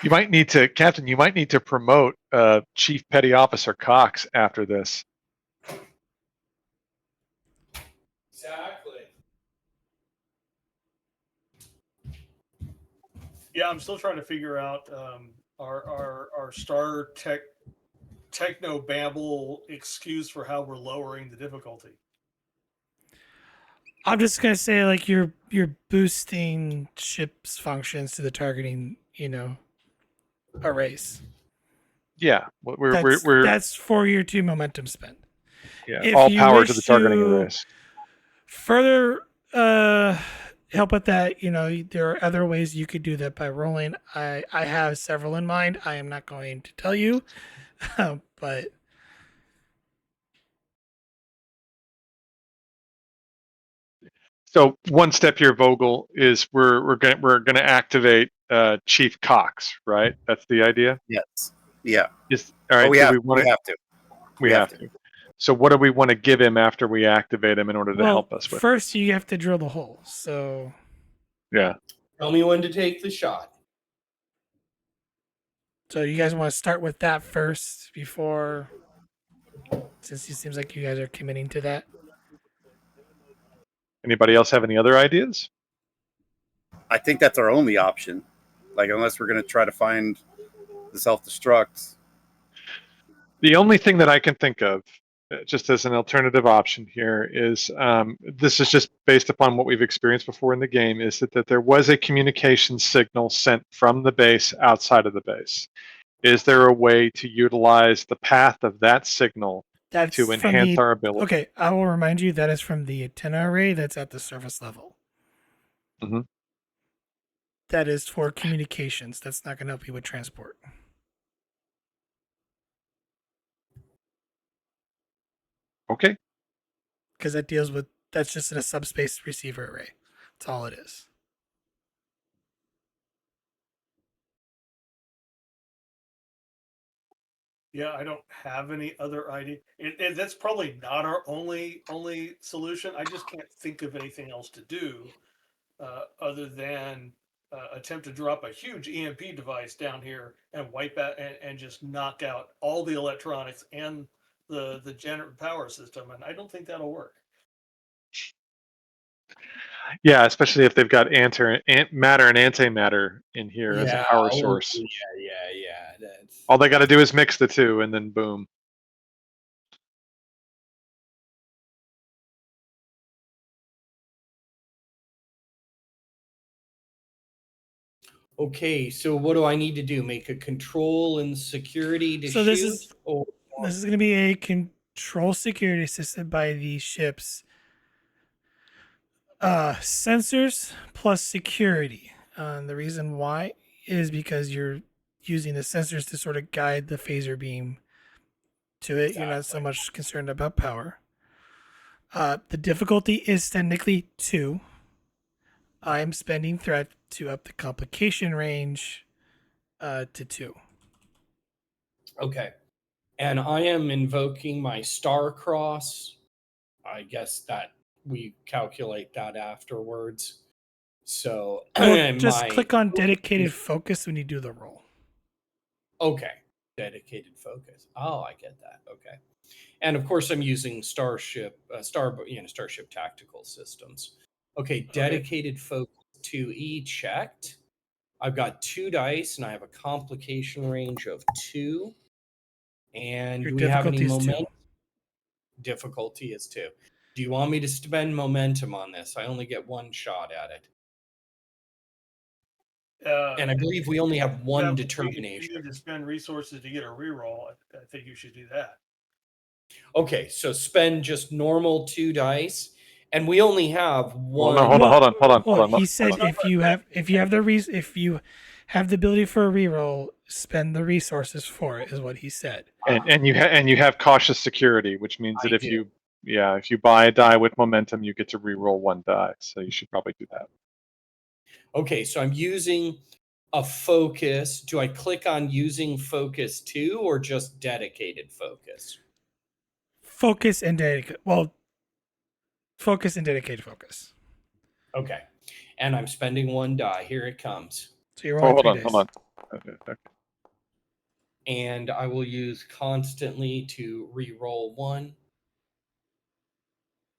You might need to, Captain. You might need to promote Chief Petty Officer Cox after this. Exactly. Yeah, I'm still trying to figure out our Star Tech techno babble excuse for how we're lowering the difficulty. I'm just gonna say like you're boosting ships functions to the targeting, arrays. Yeah, we're That's for your 2 momentum spend. yeah, If all you power to wish the targeting to arrays. further help with that, there are other ways you could do that by rolling. I have several in mind. I am not going to tell you, but So one step here, Vogel, is we're gonna activate Chief Cox, right? That's the idea. Yes. Yeah. Is all But right. we Do have we want we have to. We have to. So what do we want to give him after we activate him in order to well, help us with? first you have to drill the hole. So Yeah. Tell me when to take the shot. So you guys want to start with that first before, since it seems like you guys are committing to that. Anybody else have any other ideas? I think that's our only option. Like, unless we're going to try to find the self-destruct. The only thing that I can think of, just as an alternative option here, is this is just based upon what we've experienced before in the game, is that there was a communication signal sent from the base outside of the base. Is there a way to utilize the path of that signal That's to from enhance the. our ability? Okay, I will remind you that is from the antenna array that's at the surface level. Mm-hmm. That is for communications. That's not going to help you with transport. Okay. Because that's just in a subspace receiver array. That's all it is. Yeah, I don't have any other idea. That's probably not our only solution. I just can't think of anything else to do other than attempt to drop a huge EMP device down here and wipe out and just knock out all the electronics and the generator power system. And I don't think that'll work. Yeah, especially if they've got matter and antimatter in here as a power oh, source. yeah. That's All they got to do is mix the two, and then boom. okay. So what do I need to do? Make a control and security to So shoot? this is Or this is going to be a control security system by the ship's sensors plus security. The reason why is because you're using the sensors to sort of guide the phaser beam to it. You're not so much concerned about power. The difficulty is technically 2. I'm spending threat to up the complication range to 2. okay. And I am invoking my star cross. I guess that we calculate that afterwards. So Well, just my click on dedicated focus when you do the roll. okay, dedicated focus. Oh, I get that. Okay. And of course, I'm using Starship tactical systems. Okay, dedicated focus 2E checked. I've got 2 dice, and I have a complication range of 2. And Your do we have any difficulty is 2. momentum? Difficulty is 2. Do you want me to spend momentum on this? I only get 1 shot at it. And I believe we only have 1 If determination. you need to spend resources to get a reroll, I think you should do that. Okay, so spend just normal 2 dice, and we only have 1. Well, no, hold on. He said if you have the ability for a reroll, spend the resources for it. Is what he said. And you have cautious security, which means that if you buy a die with momentum, you get to re-roll 1 die. So you should probably do that. Okay, so I'm using a focus. Do I click on using focus 2 or just dedicated focus? Focus and dedicated. Well, focus and dedicated focus. Okay, and I'm spending 1 die. Here it comes. So you're rolling 3 days. Hold on. Okay. And I will use constantly to re-roll 1.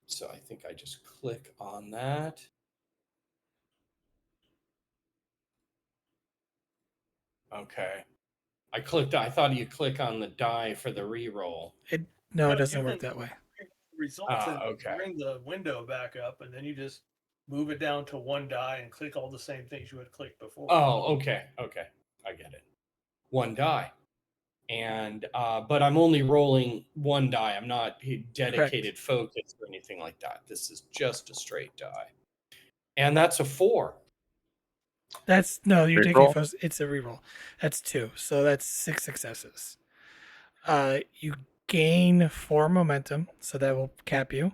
So I think I just click on that. Okay. I thought you click on the die for the re-roll. No, it You doesn't can- work that way. Results and okay. bring the window back up, and then you just move it down to 1 die and click all the same things you had clicked before. Oh, okay. I get it. 1 die. And but I'm only rolling 1 die. I'm not dedicated focus or anything like that. This is just a straight die. And that's a 4. That's no, you're taking Reroll? first. It's a reroll. That's 2, so that's 6 successes. You gain 4 momentum, so that will cap you.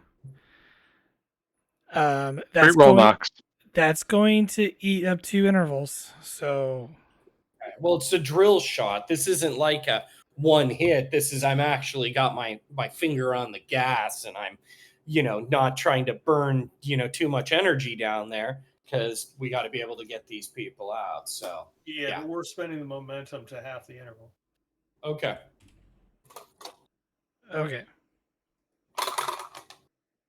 That's Great roll, going. Knox. That's going to eat up 2 intervals. So Well, it's a drill shot. This isn't like a 1 hit. This is I'm actually got my finger on the gas, and I'm, not trying to burn, too much energy down there, because we got to be able to get these people out. So Yeah, but we're spending the momentum to half the interval. okay. okay.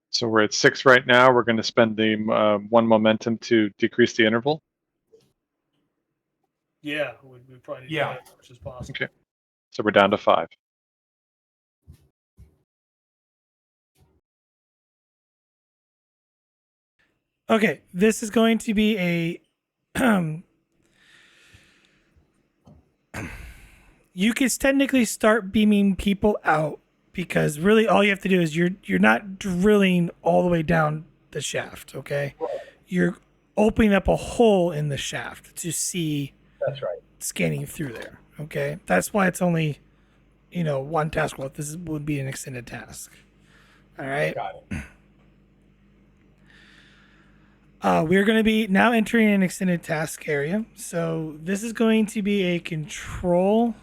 So we're at 6 right now. We're going to spend the 1 momentum to decrease the interval. Yeah, we probably need to do that as much as possible. Okay. So we're down to 5. Okay, this is going to be a. You can technically start beaming people out because really all you have to do is you're not drilling all the way down the shaft. Okay, you're opening up a hole in the shaft to see. That's right. Scanning through there. Okay, that's why it's only 1 task roll. This would be an extended task. All right. Got it. We're going to be now entering an extended task area. So this is going to be a control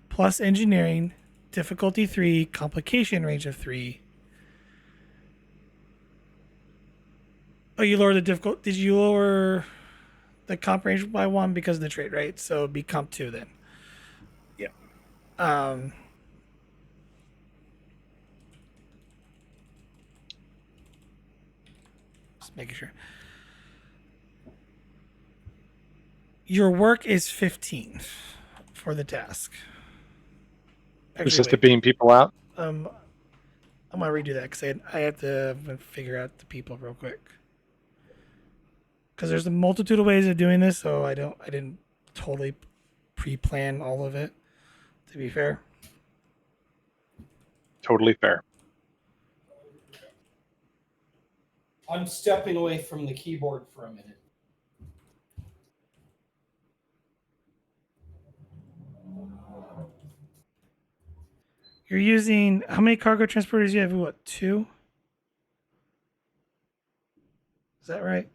plus engineering, difficulty 3, complication range of 3. Oh, you lowered the difficult. Did you lower the comp range by 1 because of the trait, right? So it'd be comp 2 then. Yeah. Just making sure. Your work is 15 for the task. Is this to beam people out? I'm gonna redo that because I have to figure out the people real quick. Because there's a multitude of ways of doing this, so I didn't totally pre-plan all of it. To be fair. Totally fair. I'm stepping away from the keyboard for a minute. You're using how many cargo transporters do you have? What, 2? Is that right?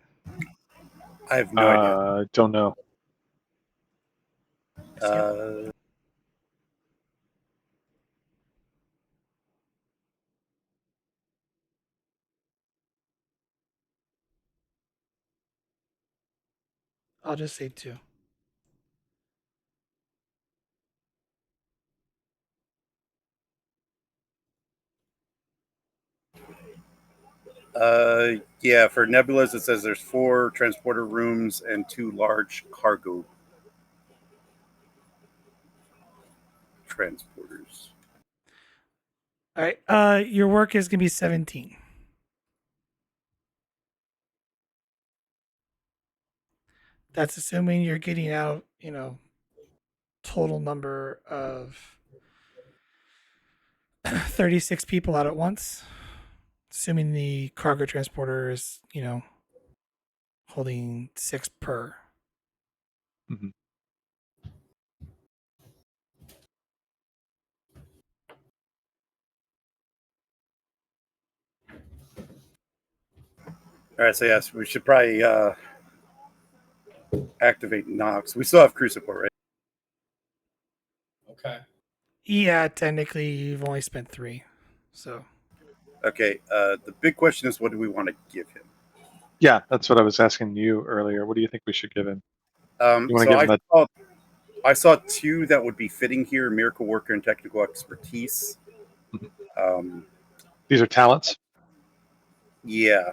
I have no idea. Don't know. I'll just say 2. Yeah, for Nebulas, it says there's 4 transporter rooms and 2 large cargo transporters. All right. Your work is gonna be 17. That's assuming you're getting out, total number of 36 people out at once. Assuming the cargo transporter is, holding 6 per. Mhm. All right, so yes, we should probably activate Nox. We still have crew support, right? Okay. Yeah, technically you've only spent 3. So Okay, the big question is, what do we want to give him? Yeah, that's what I was asking you earlier. What do you think we should give him? You want to So give him I saw two that would be fitting here: miracle worker and technical expertise. These are talents. Yeah.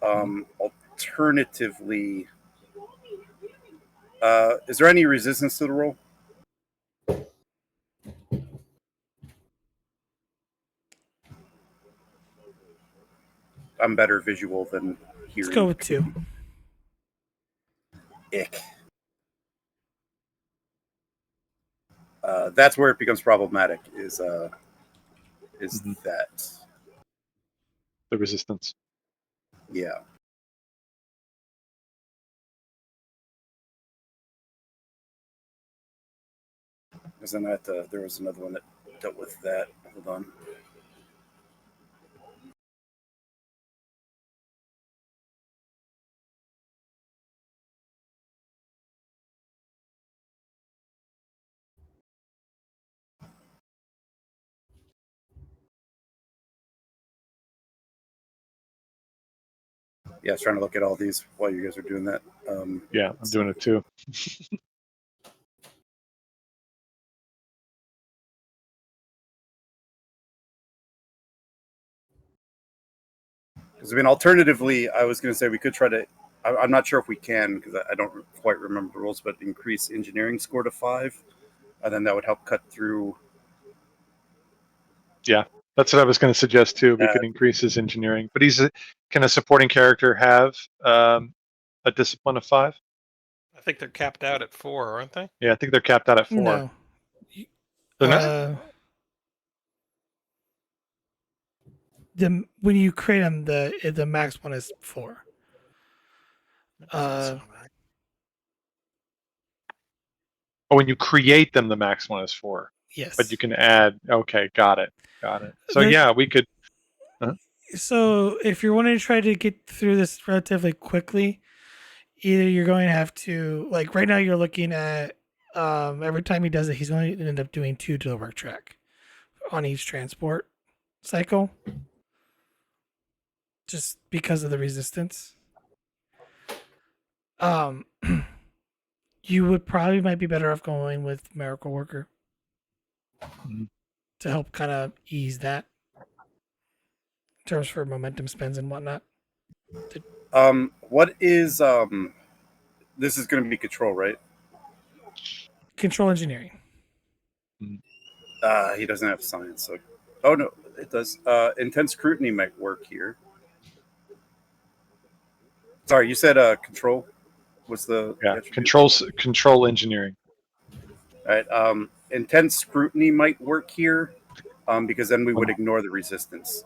Alternatively, is there any resistance to the roll? I'm better visual than hearing. Let's go with 2. Ick. That's where it becomes problematic. Is that The resistance. yeah? Because then there was another one that dealt with that. Hold on. Yeah, I was trying to look at all these while you guys are doing that. Yeah, I'm doing it too. Because I mean, alternatively, I was going to say we could try to. I'm not sure if we can because I don't quite remember the rules, but increase engineering score to 5, and then that would help cut through. Yeah, that's what I was going to suggest too. We could increase his engineering, but can a supporting character have a discipline of 5? I think they're capped out at 4, aren't they? Yeah, I think they're capped out at 4. No. They're not? When you create them, the max one is 4. Oh, when you create them, the max one is 4. Yes. But you can add. Okay, got it. So yeah, we could. So if you're wanting to try to get through this relatively quickly, either you're going to have to, like right now, you're looking at every time he does it, he's going to end up doing 2 to the work track on each transport cycle, just because of the resistance. You would probably might be better off going with Miracle Worker to help kind of ease that in terms for momentum spends and whatnot. What is this is going to be control, right? Control engineering. He doesn't have science, so oh no, it does. Intense scrutiny might work here. Sorry, you said control was the control engineering. All right. Intense scrutiny might work here because then we would ignore the resistance.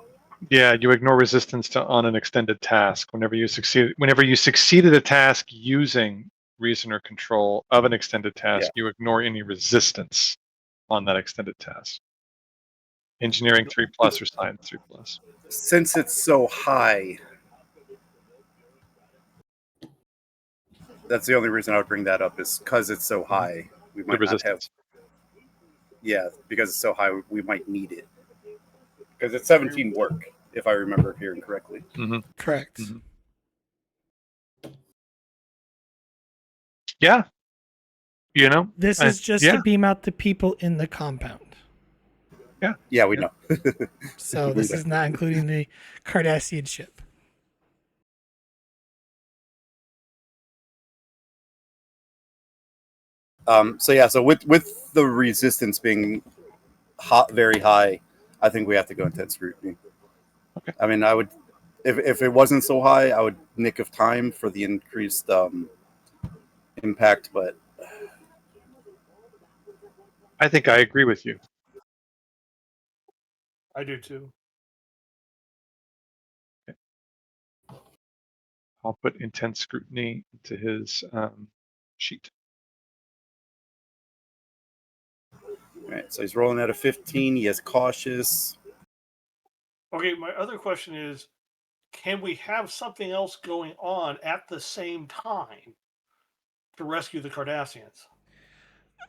Yeah, you ignore resistance on an extended task. Whenever you succeeded a task using reason or control of an extended task, you ignore any resistance on that extended task. Engineering 3+ or science 3+. Since it's so high, that's the only reason I would bring that up is because it's so high. We might not have. Yeah, because it's so high, we might need it. Because it's 17 work, if I remember hearing correctly. Mm-hmm. Correct. Mm-hmm. Yeah. This is just to beam out the people in the compound. Yeah. Yeah, we know. So this is not including the Cardassian ship. So with the resistance being very high, I think we have to go intense scrutiny. Okay. I mean, I would, if it wasn't so high, I would nick of time for the increased impact, but I think I agree with you. I do too. Okay. I'll put intense scrutiny into his sheet. All right, so he's rolling at a 15. He has cautious. Okay, my other question is, can we have something else going on at the same time to rescue the Cardassians?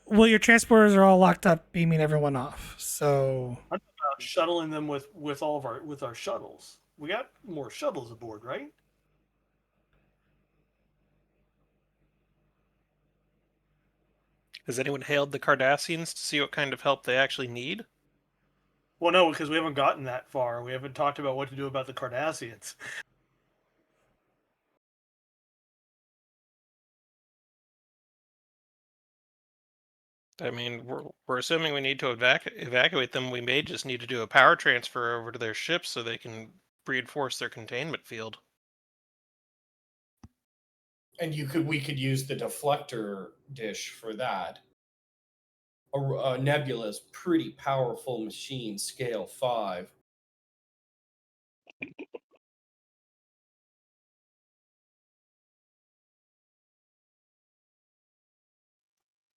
Well, your transporters are all locked up, beaming everyone off. So I'm about shuttling them with our shuttles. We got more shuttles aboard, right? Has anyone hailed the Cardassians to see what kind of help they actually need? Well, no, because we haven't gotten that far. We haven't talked about what to do about the Cardassians. I mean, we're assuming we need to evacuate them. We may just need to do a power transfer over to their ships so they can reinforce their containment field. And we could use the deflector dish for that. A Nebula's pretty powerful machine, scale 5.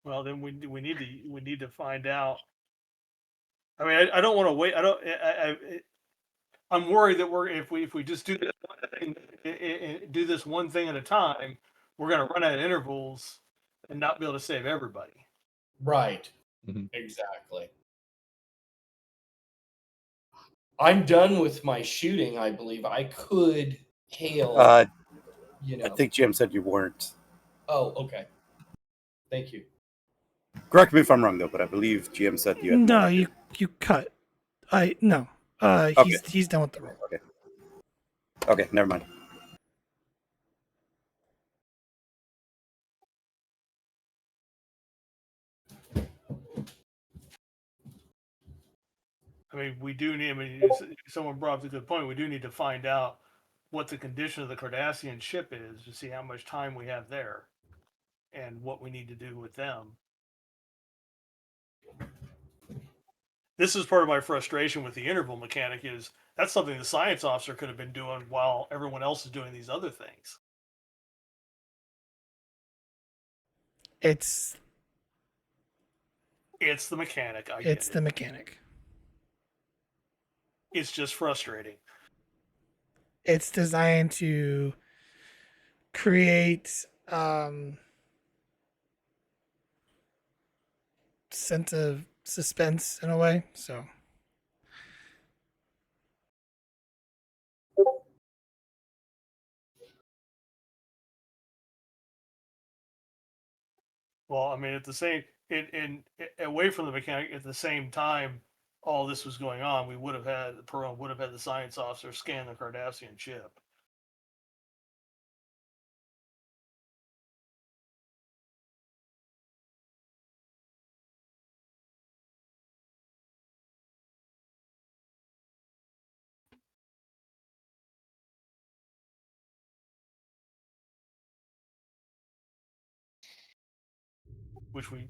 Well, then we need to find out. I mean, I don't want to wait. I'm worried that if we just do this one thing, do this one thing at a time, we're going to run out of intervals and not be able to save everybody. Right. Mhm. Exactly. I'm done with my shooting, I believe. I could hail, I you know. think Jim said you weren't. Oh, okay. Thank you. Correct me if I'm wrong, though, but I believe GM said you had No, one. you cut. No. He's done with the roll. Okay, never mind. I mean, we do need. I mean, someone brought up a good point. We do need to find out what the condition of the Cardassian ship is to see how much time we have there, and what we need to do with them. This is part of my frustration with the interval mechanic. Is that's something the science officer could have been doing while everyone else is doing these other things. It's the mechanic. it's the mechanic. It's just frustrating. It's designed to create sense of suspense in a way. So Well, I mean, at the same in away from the mechanic, at the same time, all this was going on, we would have had Perone would have had the science officer scan the Cardassian ship. Which we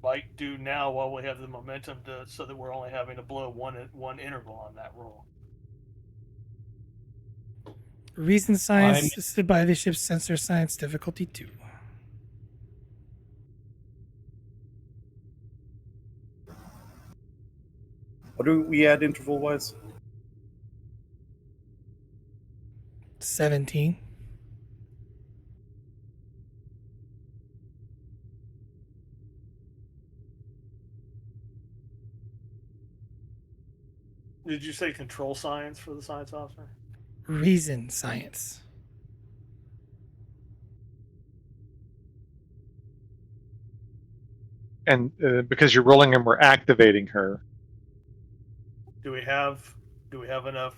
might do now while we have the momentum so that we're only having to blow one interval on that roll. reason science assisted by the ship's sensor science difficulty 2. What do we add interval wise? 17. Did you say control science for the science officer? Reason science. And because you're rolling and we're activating her. Do we have enough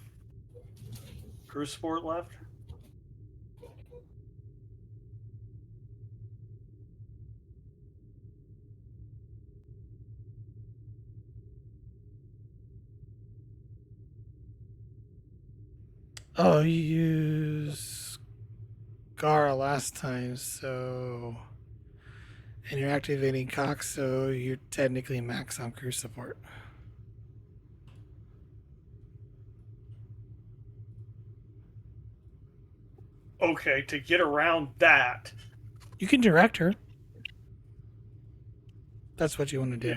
crew support left? Oh, you used Gara last time, so and you're activating Cox, so you're technically max on crew support. Okay, to get around that, You can direct her. That's what you want to do.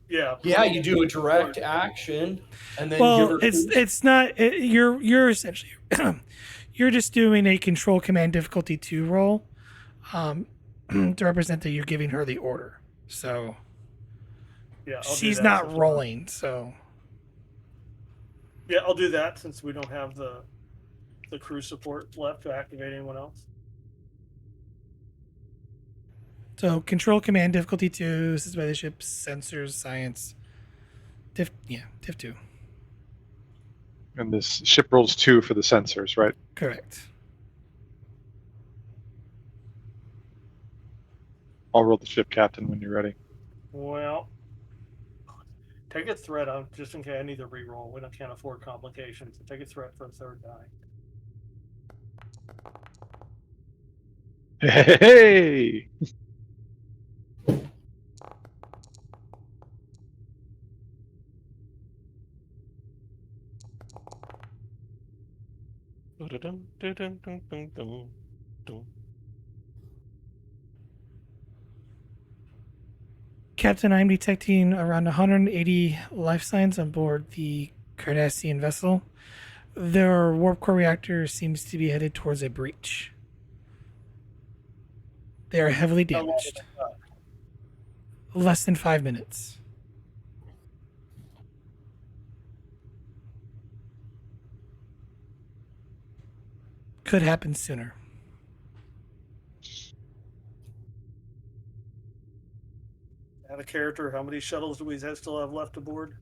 yeah. Yeah, you do a direct action, and then Well, give her. it's not. You're essentially you're just doing a control command difficulty 2 roll to represent that you're giving her the order. So Yeah, she's not rolling. So yeah, I'll do that since we don't have the crew support left to activate anyone else. So control command difficulty 2. This is by the ship sensors science. Diff 2. And this ship rolls 2 for the sensors, right? Correct. I'll roll the ship captain when you're ready. Well, take a threat on just in case I need to reroll. We can't afford complications. So take a threat for a third die. Hey! Captain, I'm detecting around 180 life signs on board the Cardassian vessel. Their warp core reactor seems to be headed towards a breach. They are heavily How long damaged. have they got? Less than 5 minutes. Could happen sooner. Out of character, how many shuttles do we still have left aboard?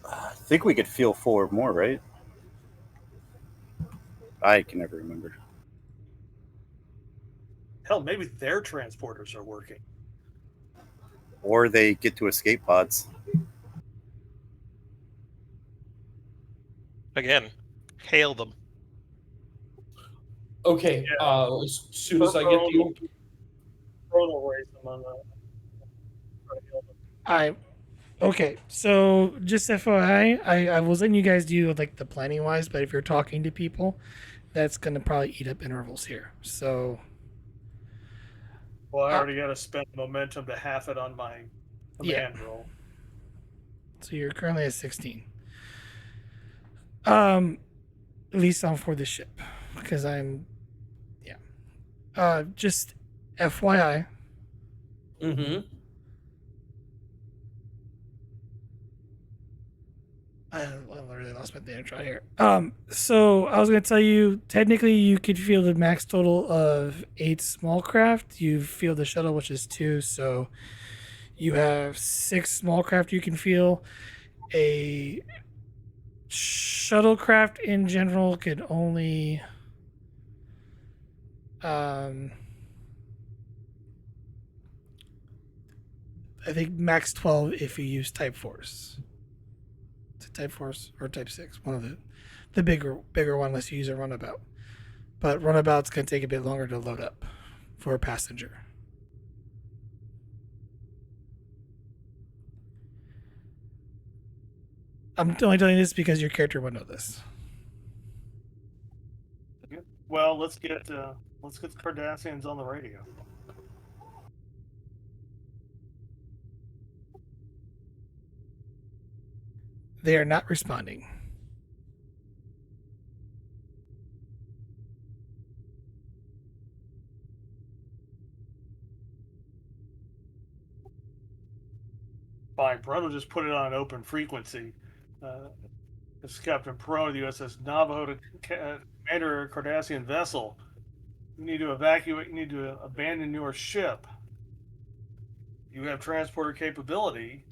I think we could feel 4 more, right? I can never remember. Hell, maybe their transporters are working. Or they get to escape pods. Again, hail them. Okay. Yeah. As soon as I get the Chrono race them on the. Okay, so just FYI, I was letting you guys do like the planning wise, but if you're talking to people, that's gonna probably eat up intervals here. So Well, I already got to spend momentum to half it on my command roll. So you're currently at 16. At least on for the ship, because I'm, just FYI. Mm-hmm. I literally lost my damn try here. So I was gonna tell you, technically you could feel the max total of 8 small craft. You feel the shuttle, which is 2, so you have 6 small craft you can feel. A shuttlecraft in general could only I think max 12 if you use Type Force. Is it Type Force or Type 6? One of the bigger one unless you use a runabout. But runabout's going to take a bit longer to load up for a passenger. I'm only telling you this because your character would know this. Well, let's get the Cardassians on the radio. They are not responding. Fine, Perone will just put it on an open frequency. This is Captain Perone of the USS Navajo to commander a Cardassian vessel. You need to evacuate. You need to abandon your ship. You have transporter capability.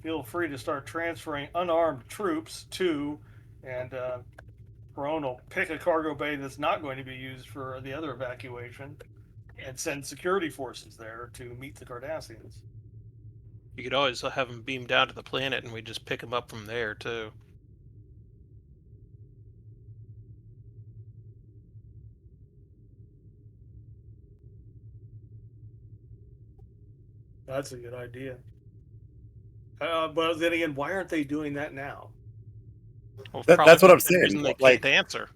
Feel free to start transferring unarmed troops to, and Perone will pick a cargo bay that's not going to be used for the other evacuation, and send security forces there to meet the Cardassians. You could always have them beam down to the planet, and we just pick them up from there too. That's a good idea. But then again, why aren't they doing that now? Well, That's what I'm for the reason saying. They Like, can't answer,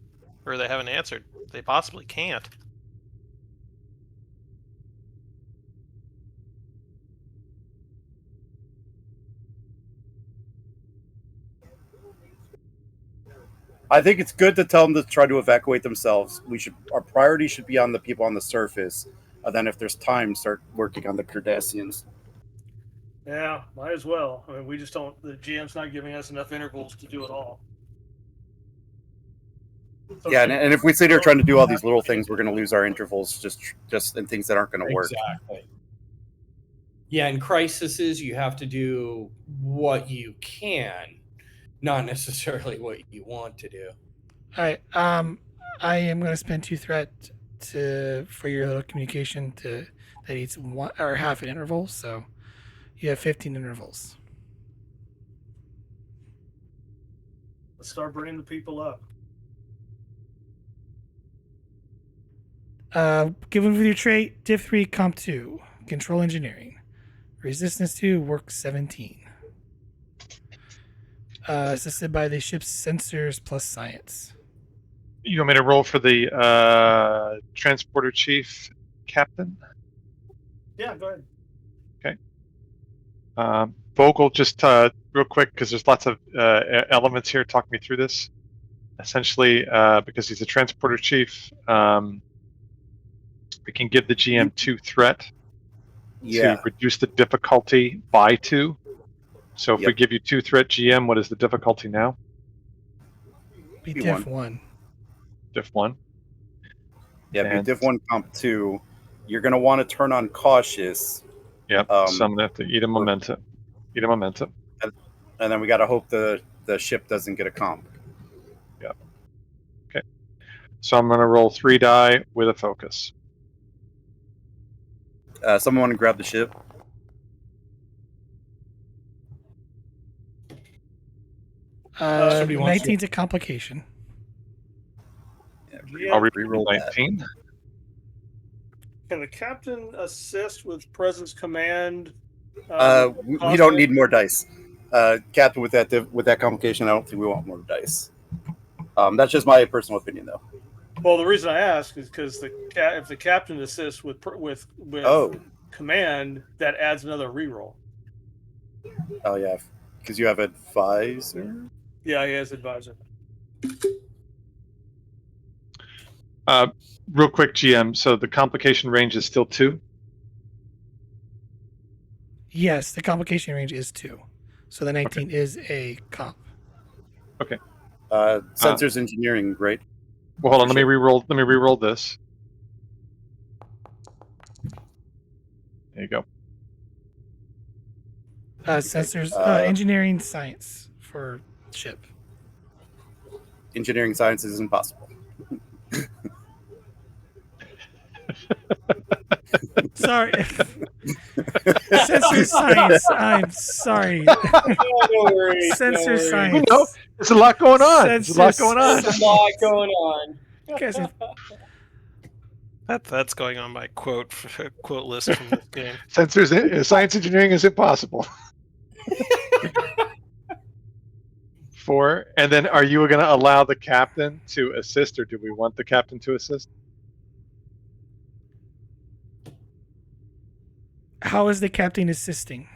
or they haven't answered. They possibly can't. I think it's good to tell them to try to evacuate themselves. Our priority should be on the people on the surface. Then, if there's time, start working on the Cardassians. Yeah, might as well. I mean, we just don't. The GM's not giving us enough intervals to do it all. So Yeah, and if we sit here trying to do all these little things, we're going to lose our intervals just in things that aren't going to work. Exactly. Yeah, in crises, you have to do what you can, not necessarily what you want to do. All right. I am going to spend 2 threat for your little communication that eats one or half an interval. So you have 15 intervals. let's start bringing the people up. Given with your trait, Div 3, Comp 2, Control Engineering, Resistance 2, Work 17. Assisted by the ship's sensors plus science. You want me to roll for the transporter chief captain? Yeah, go ahead. Vogel, just real quick, because there's lots of elements here. Talk me through this. Essentially, because he's a transporter chief, we can give the GM 2 threat Yeah. to reduce the difficulty by 2. So if we Yep. give you 2 threat GM, what is the difficulty now? Be Be Div one. 1. Diff 1. Yeah, And- be Div 1, Comp 2. You're going to want to turn on Cautious, Yep. So I'm gonna have to eat a momentum. Eat a momentum. and then we got to hope the ship doesn't get a comp. So I'm gonna roll 3 die with a focus. Someone want to grab the ship? Somebody wants 19's a complication. Yeah. I'll Reroll that. 19. Can the captain assist with presence command? We don't need more dice. Captain, with that complication, I don't think we want more dice. That's just my personal opinion, though. Well, the reason I ask is because if the captain assists with command, that adds another reroll. Oh yeah, because you have advisor. Yeah, he has advisor. Real quick, GM. So the complication range is still 2. Yes, the complication range is 2. So the 19 is a comp. Sensors engineering, right? Well, hold on. Let me re-roll this. There you go. Sensors, engineering science for ship. Engineering sciences is impossible. Sorry. Sensor science. I'm sorry. Don't worry. Sensor don't worry. science. No, there's a lot going on. There's a lot going on. There's a lot going on. Guys, That's going on my quote list from this game. Sensors, science engineering is impossible. 4, and then are you going to allow the captain to assist, or do we want the captain to assist? how is the captain assisting?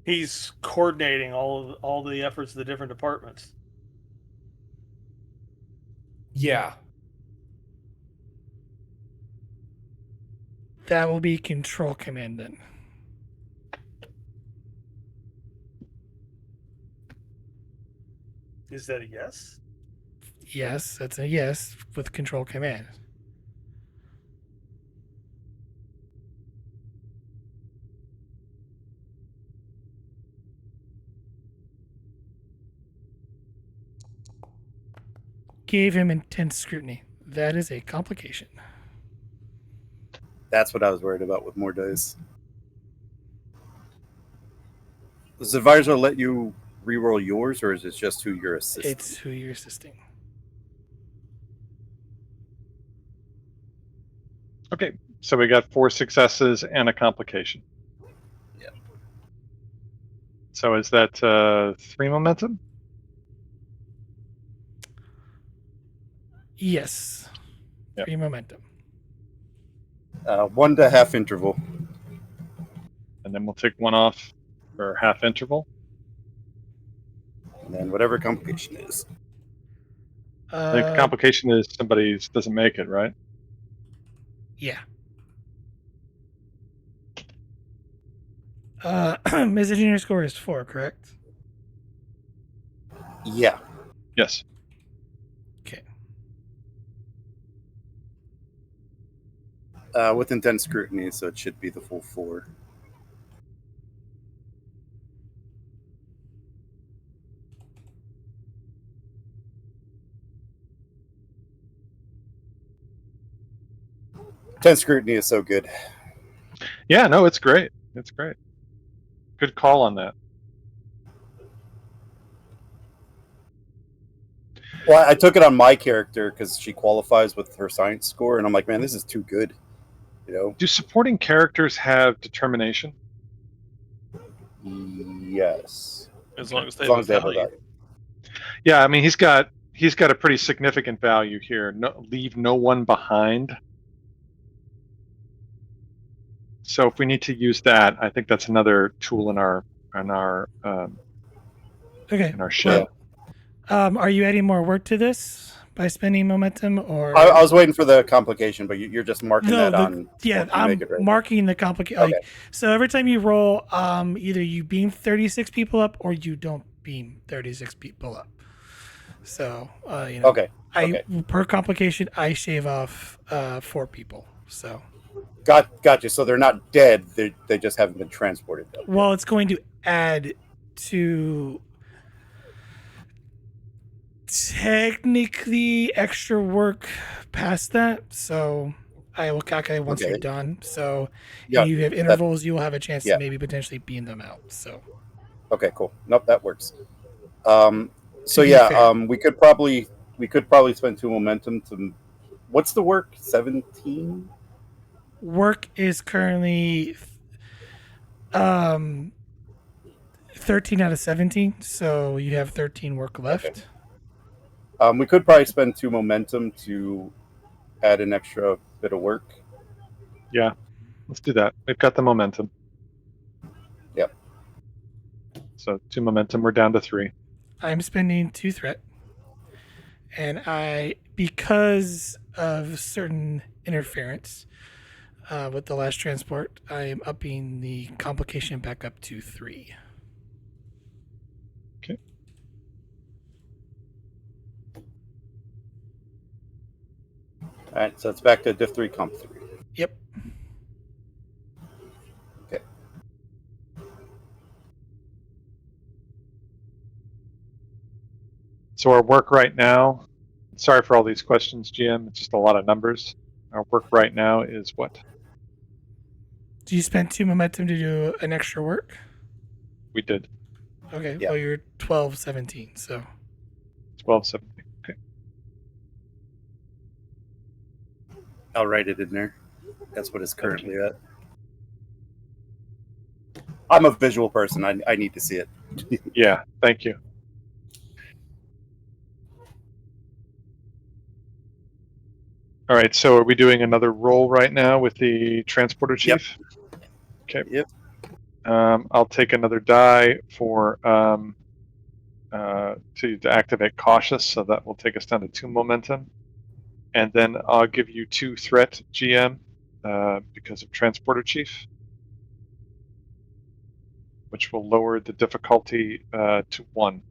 He's coordinating all the efforts of the different departments. Yeah. That will be control command then. Is that a yes? Yes, that's a yes with control command. Gave him intense scrutiny. That is a complication. That's what I was worried about with more dice. Does the advisor let you reroll yours, or is it just who you're assisting? It's who you're assisting. Okay, so we got 4 successes and a complication. Yeah. So is that 3 momentum? Yes. Yep. 3 momentum. 1 to half interval. And then we'll take 1 off for half interval. And then whatever complication is. I think the complication is somebody doesn't make it, right? Yeah. His engineering score is 4, correct? Yeah. Yes. Okay. With intense scrutiny, so it should be the full 4. Intense scrutiny is so good. Yeah, no, it's great. It's great. Good call on that. Well, I took it on my character because she qualifies with her science score, and I'm like, man, this is too good. You know? Do supporting characters have determination? Yes. As long as they As long have as they have a value. value. Yeah, I mean he's got a pretty significant value here. No, leave no one behind. So if we need to use that, I think that's another tool in our Okay. ship. Are you adding more work to this by spending momentum, or I was waiting for the complication, but you're just marking no? that on. Yeah, once you I'm make it, right? marking the complication. Okay. Like, so every time you roll, either you beam 36 people up or you don't beam 36 people up. So you know, Okay. per complication, I shave off 4 people. So Gotcha. So they're not dead. They just haven't been transported. Though. well, it's going to add to technically extra work past that. So I will calculate once Okay. you're done. So Yeah, you have intervals, you will have a chance yeah. to maybe potentially beam them out. So Okay. Cool. Nope, that works. So be yeah, fair. we could probably spend 2 momentum to. What's the work? 17. Work is currently 13 out of 17, so you have 13 work left. Okay. We could probably spend 2 momentum to add an extra bit of work. Yeah, let's do that. We've got the momentum. Yep. So 2 momentum. We're down to 3. I'm spending 2 threat, and because of certain interference with the last transport, I am upping the complication back up to 3. Okay. All right. So it's back to diff 3 comp 3. Yep. Okay. So our work right now. Sorry for all these questions, GM. It's just a lot of numbers. Our work right now is what? Do you spend 2 momentum to do an extra work? We did Okay. Yeah. Well, you're 12, 17. So 12, 17. Okay. I'll write it in there. That's what it's currently at. I'm a visual person. I need to see it. Yeah. Thank you. All right. So are we doing another roll right now with the transporter chief? Yep. Okay. Yep. I'll take another die for to activate cautious, so that will take us down to 2 momentum, and then I'll give you 2 threat, GM, because of transporter chief, which will lower the difficulty to 1.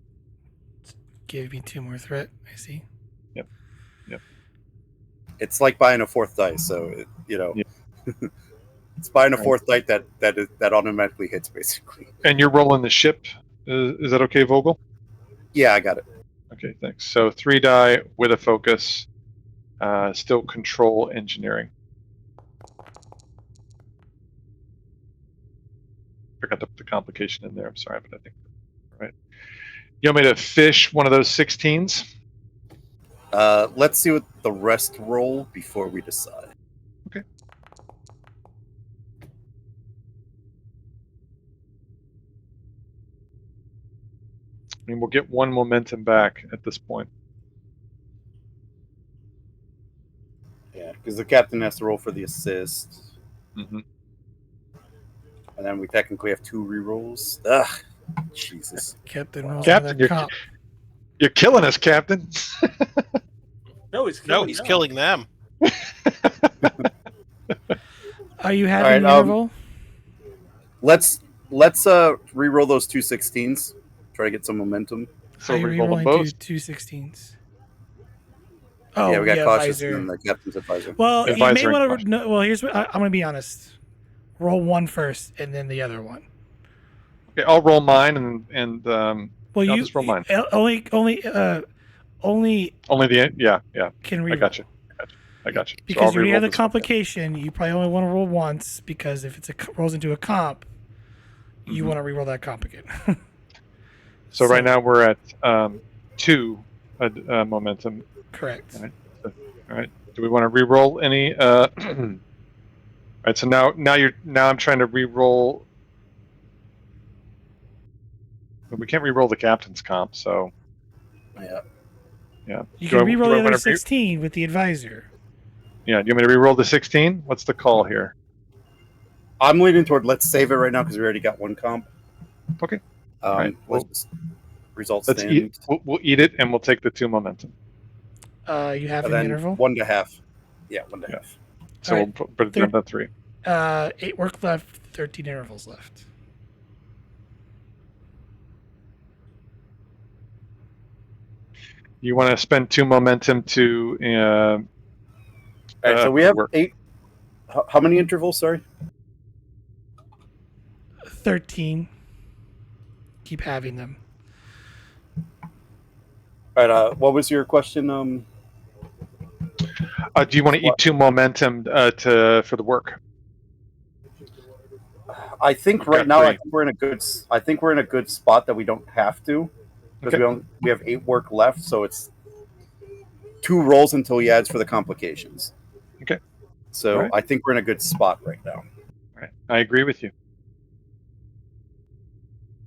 give me 2 more threat. I see. Yep. It's like buying a 4th dice. So Yeah. it's buying a Right. 4th dice that automatically hits basically. And you're rolling the ship. Is that okay, Vogel? Yeah, I got it. Okay, thanks. So 3 die with a focus. Still control engineering. Forgot to put the complication in there. I'm sorry, but I think right. You want me to fish one of those 16s? Let's see what the rest roll before we decide. Okay. I mean, we'll get 1 momentum back at this point. Yeah, because the captain has to roll for the assist, Mm-hmm. and then we technically have 2 rerolls. Ugh, Jesus. Captain rolls Captain, another comp. You're killing us, Captain. No, he's No, killing he's them. killing them. Are you All having right, the interval? Let's let's re-roll those 216s. Try to get some momentum. So How are you re-roll them re-rolling both. two 16s? Oh, yeah, we got cautious advisor. and then the captain's advisor. Well, you may Advisor and want caution. to. No, well, here's what I'm going to be honest. Roll one first, and then the other one. Okay, I'll roll mine and Well, I'll you just roll mine. only Only the yeah. can I re-roll. got you. I got you. So Because I'll when you have re-roll the this one. complication, you probably only want to roll once, because if it's rolls into a comp, you Mhm. want to re-roll that comp again. So right now we're at 2 momentum. Correct. All right. Do we want to re-roll any? All right. So now I'm trying to re-roll. But we can't re-roll the captain's comp. So Yeah. You Do can I- re-roll do I the other wanna 16 with the advisor. Yeah. Do you want me to re-roll the 16? What's the call here? I'm leaning toward let's save it right now because we already got one comp. Okay. right, Let's just results Let's stand. eat. We'll eat it, and we'll take the 2 momentum. You have And an then interval. 1.5. Yeah, 1.5. So All we'll put it down to 3. 8 work left, 13 intervals left. You want to spend 2 momentum to All right, so we have work. 8. How many intervals? Sorry. 13. Keep having them. All right. What was your question? Do you want to eat 2 momentum for the work? I think We've right got now 3. I think we're in a good. I think we're in a good spot that we don't have to because Okay. we have 8 work left, so it's 2 rolls until he adds for the complications. Okay. So All right. I think we're in a good spot right now. All right. I agree with you.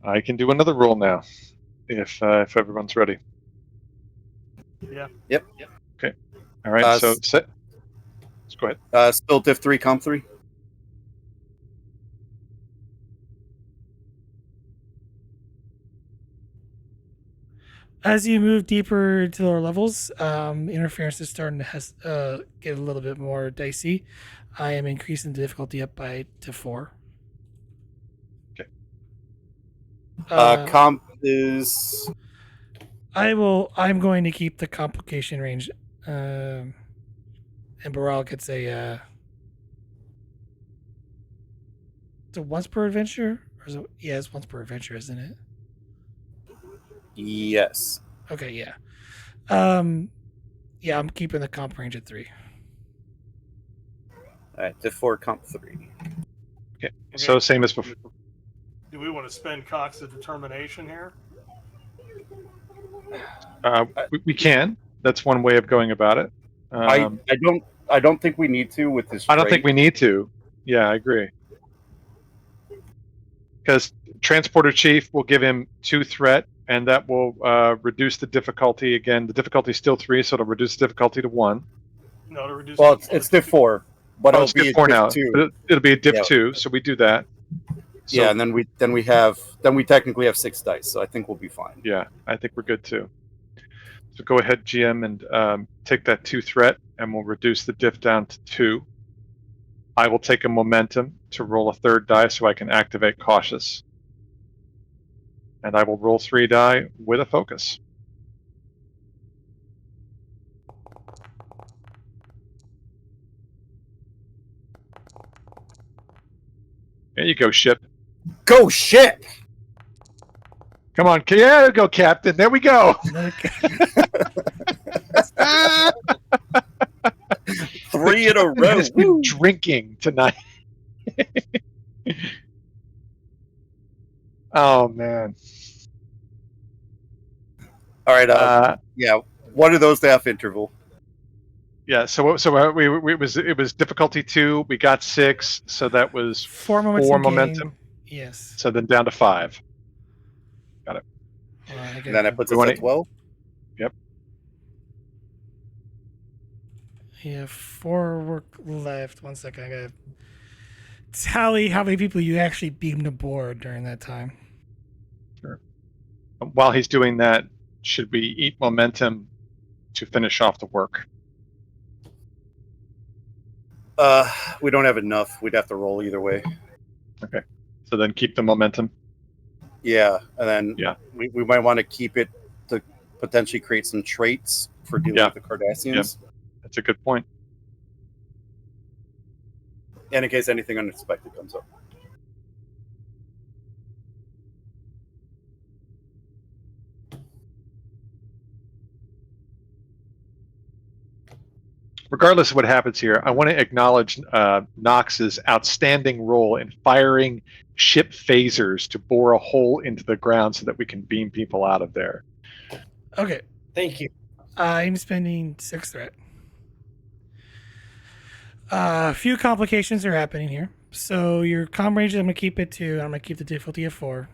I can do another roll now, if everyone's ready. Yeah. Yep. Okay. All right. So set. Let's go ahead. Still diff 3, comp 3. As you move deeper to lower levels, interference is starting to get a little bit more dicey. I am increasing the difficulty up to 4. Okay. Comp is I'm going to keep the complication range. And Baral gets it's a once per adventure? Or is it, yeah, it's once per adventure, isn't it? yes. Okay, yeah. Yeah, I'm keeping the comp range at 3. All right, diff 4, comp 3. Okay. So same as before. Do we want to spend Cox's determination here? We can. That's one way of going about it. I don't think we need to with this. I don't think we need to. Yeah, I agree. Because Transporter Chief will give him 2 threat, and that will reduce the difficulty. Again, the difficulty is still 3, so it'll reduce the difficulty to 1. No, to reduce. Well, it's diff 4, but it'll it's be diff a 4 diff now. 2. It'll be a diff Yeah. 2, so we do that. So, Yeah, and then we technically have 6 dice, so I think we'll be fine. Yeah, I think we're good too. So go ahead, GM, and take that 2 threat, and we'll reduce the diff down to 2. I will take a momentum to roll a 3rd die so I can activate cautious. And I will roll 3 die with a focus. There you go, ship. Go ship! Come on, yeah, go, Captain. There we go. 3 in a row. Just been drinking tonight. Oh man. All right. Yeah. What are those to have interval? Yeah. So it was difficulty 2. We got 6, so that was 4 momentum. 4 momentum. Yes. So then down to 5. Got it. And then it puts us at 12. Yep. Yeah, 4 work left. 1 second. I gotta tally how many people you actually beamed aboard during that time. Sure. While he's doing that, should we eat momentum to finish off the work? We don't have enough. We'd have to roll either way. Okay. So then keep the momentum. Yeah, and then Yeah. we might want to keep it to potentially create some traits for dealing Yeah. with the Cardassians. That's a good point. And in case anything unexpected comes up. Regardless of what happens here, I want to acknowledge Knox's outstanding role in firing ship phasers to bore a hole into the ground so that we can beam people out of there. Okay. Thank you. I'm spending 6 threat. A few complications are happening here. So your comm range, I'm going to keep it to, I'm going to keep the difficulty of 4.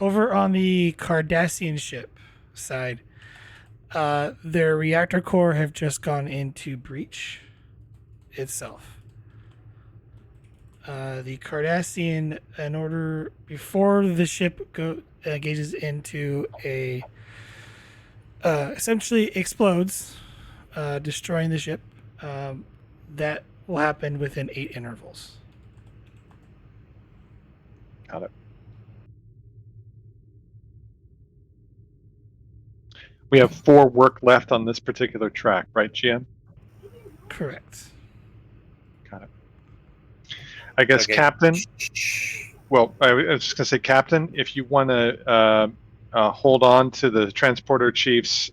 Over on the Cardassian ship side, their reactor core have just gone into breach itself. The Cardassian, in order, before the ship engages into a, essentially explodes, destroying the ship, that will happen within 8 intervals. Got it. We have 4 work left on this particular track, right, GM? Correct. Got it. I guess, Okay. Captain. Well, I was just going to say, Captain, if you want to hold on to the transporter chief's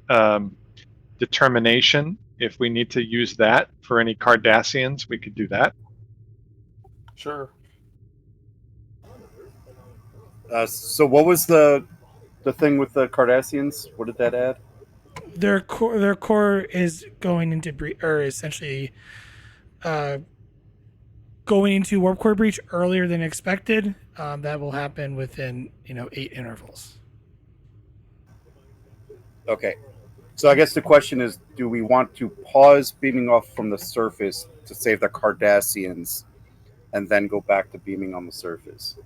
determination, if we need to use that for any Cardassians, we could do that. Sure. So what was the thing with the Cardassians? What did that add? Their core is going into or essentially going into warp core breach earlier than expected. That will happen within 8 intervals. Okay. So I guess the question is, do we want to pause beaming off from the surface to save the Cardassians and then go back to beaming on the surface?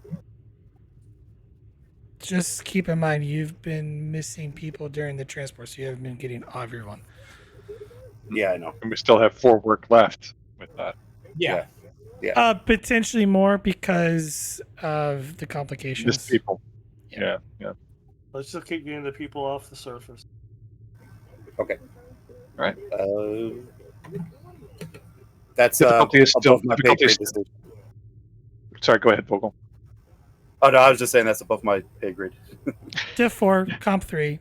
Just keep in mind you've been missing people during the transport, so you haven't been getting everyone. Yeah, I know. And we still have 4 work left with that. Yeah. Potentially more because of the complications. Missed people. Yeah. Yeah. Let's just keep getting the people off the surface. Okay. All right. That's Difficulty is still above my pay difficulty. grade decision. Sorry, go ahead, Vogel. Oh no, I was just saying that's above my pay grade. Div 4, Comp 3.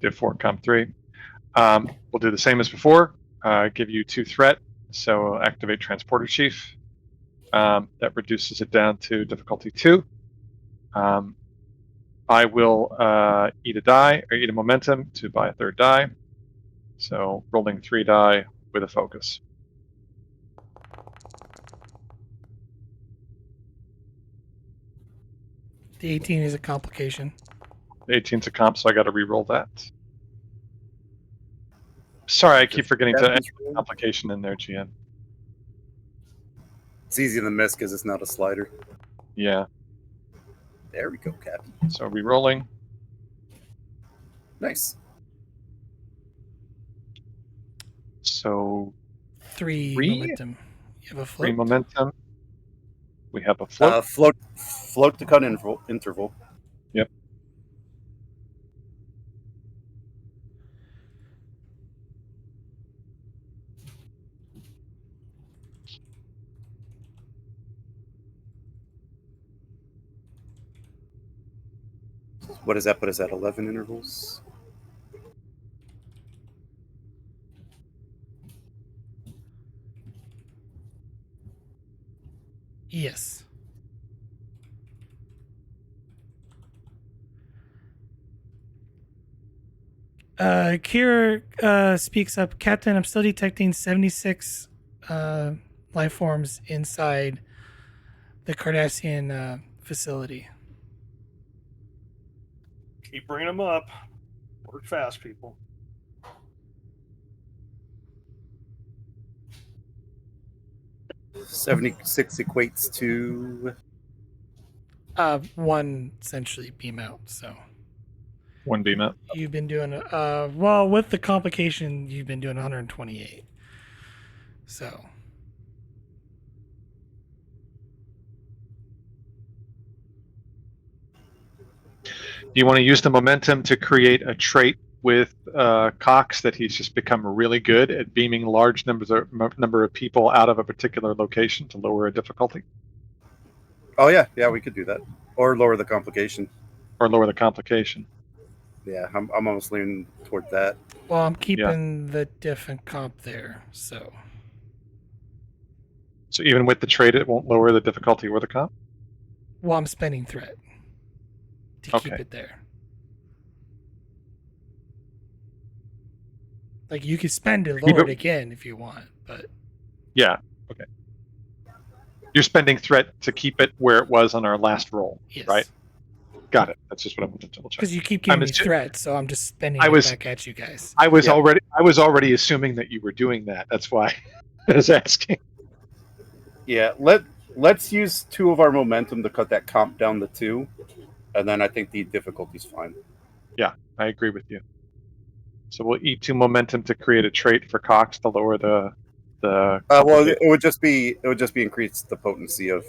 Div 4, Comp 3. We'll do the same as before. Give you 2 threat. So activate Transporter Chief. That reduces it down to difficulty 2. I will eat a die, or eat a momentum to buy a 3rd die. So rolling 3 die with a focus. The 18 is a complication. 18's a comp, so I got to re-roll that. Sorry, I keep forgetting to add complication in there, GM. It's easy to miss because it's not a slider. Yeah. There we go, Captain. So re-rolling. Nice. So 3 3? momentum. You have a float. 3 momentum. We have a float. Float to cut interval. Yep. What does that put us at? 11 intervals? Yes. Kira speaks up. Captain, I'm still detecting 76 life forms inside the Cardassian facility. Keep bringing them up. Work fast, people. $76 equates to 1 essentially beam out. So 1 beam up. you've been doing well with the complication. You've been doing 128. So you want to use the momentum to create a trait with Cox that he's just become really good at beaming large number of people out of a particular location to lower a difficulty? Oh yeah, we could do that, or lower the complication. Or lower the complication. Yeah, I'm almost leaning toward that. Well, I'm keeping the diff and comp there, so. So even with the trait, it won't lower the difficulty or the comp? Well, I'm spending threat to keep Okay. it there. Like, you could spend it, lower it again if you want, but... Yeah, okay. You're spending threat to keep it where it was on our last roll, Yes. right? Got it. That's just what I wanted to double check. Because you keep giving me threat, so I'm just spending it back at you guys. I was already assuming that you were doing that. That's why I was asking. Yeah, let's use 2 of our momentum to cut that comp down to 2, and then I think the difficulty's fine. Yeah, I agree with you. So we'll eat 2 momentum to create a trait for Cox to lower the. Well, it would just be increase the potency of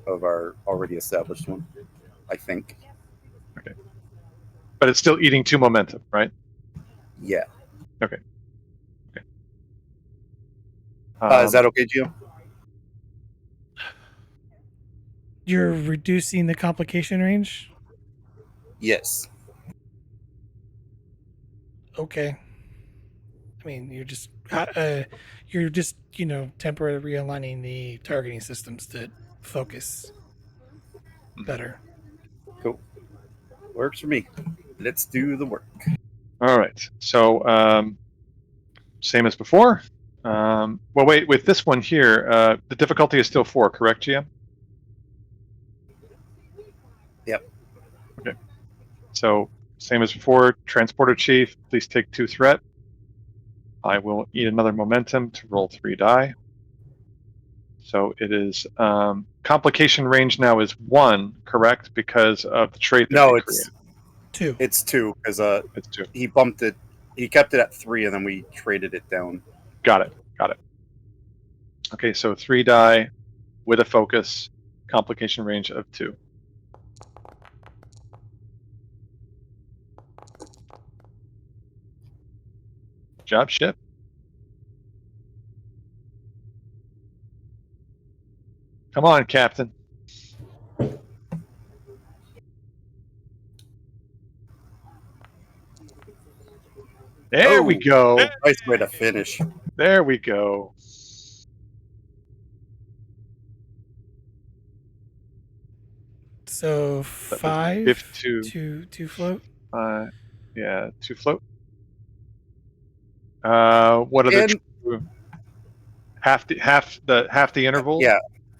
our already established one, I think. Okay. But it's still eating 2 momentum, right? Yeah. Okay. Is that okay, Gio? You're reducing the complication range? Yes. Okay. I mean, you're just temporarily realigning the targeting systems to focus better. Cool. Works for me. Let's do the work. All right. So same as before. Well, wait. With this one here, the difficulty is still 4, correct, GM? Yep. Okay. So same as before. Transporter Chief, please take 2 threat. I will eat another momentum to roll 3 die. So it is complication range now is 1, correct? Because of the trait. No, it's created. 2. It's 2 because it's 2. He bumped it. He kept it at 3, and then we traded it down. Got it. Okay, so 3 die with a focus, complication range of 2. Job ship. Come on, Captain. There we go. Nice way to finish. There we go. So 5 2 float. Yeah, 2 float. What are the half the interval? Yeah.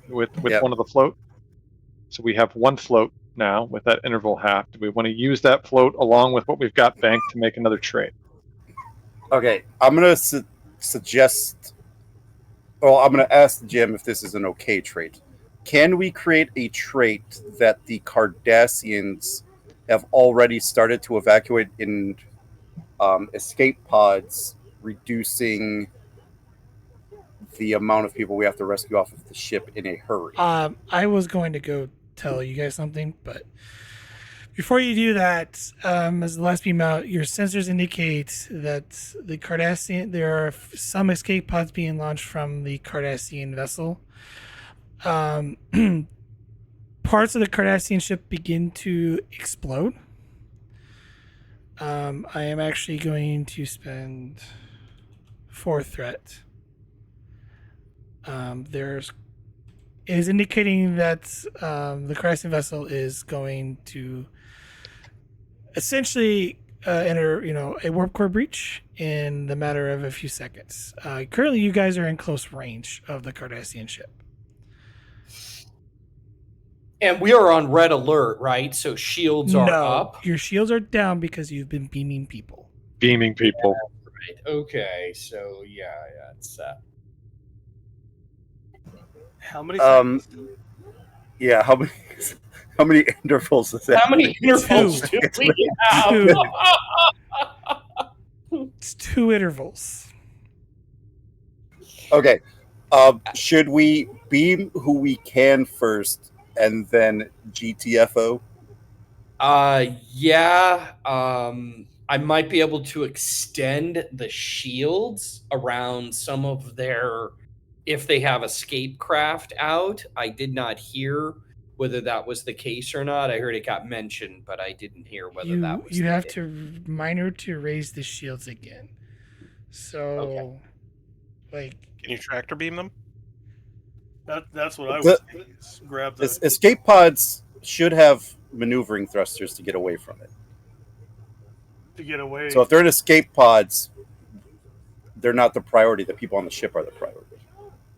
With one of the float. So we have 1 float now with that interval half. Do we want to use that float along with what we've got banked to make another trade? Okay, I'm gonna suggest. Well, I'm gonna ask the GM if this is an okay trait. Can we create a trait that the Cardassians have already started to evacuate in escape pods, reducing the amount of people we have to rescue off of the ship in a hurry? I was going to go tell you guys something, but before you do that, as the last beam out, your sensors indicate that the Cardassian, there are some escape pods being launched from the Cardassian vessel. Parts of the Cardassian ship begin to explode. I am actually going to spend 4 threat. It is indicating that the Cardassian vessel is going to essentially enter, a warp core breach in the matter of a few seconds. Currently, you guys are in close range of the Cardassian ship. And we are on red alert, right? So shields are up. Your shields are down because you've been beaming people. Beaming people. Yeah, right. Okay. So yeah, it's How many seconds? Yeah, how many intervals is that? How many intervals do we have? It's 2 intervals. Okay. Should we beam who we can first and then GTFO? Yeah. I might be able to extend the shields around some of their, if they have escape craft out. I did not hear whether that was the case or not. I heard it got mentioned, but I didn't hear whether that was You the have case. to minor to raise the shields again. So, like, Can you tractor beam them? That's what I The- was thinking. Is grab the Escape pods should have maneuvering thrusters to get away from it. to get away. So if they're in escape pods, they're not the priority. The people on the ship are the priority.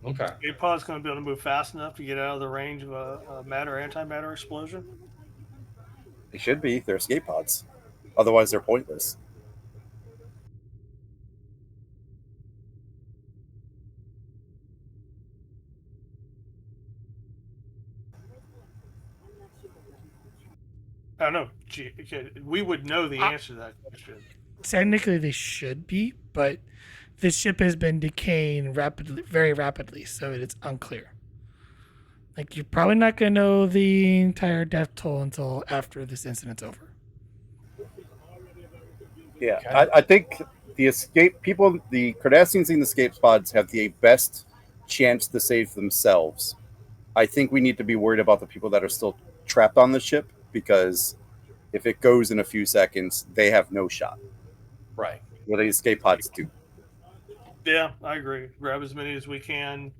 Okay. A pod's going to be able to move fast enough to get out of the range of a matter antimatter explosion. They should be. They're escape pods. Otherwise, they're pointless. I don't know. Gee, okay, we would know the answer to that question. technically they should be, but the ship has been decaying rapidly, very rapidly, so it's unclear. Like, you're probably not going to know the entire death toll until after this incident's over. Yeah, Okay. I think the escape people, the Cardassians in the escape pods have the best chance to save themselves. I think we need to be worried about the people that are still trapped on the ship, because if it goes in a few seconds, they have no shot. Right. What the escape pods do. Yeah, I agree. Grab as many as we can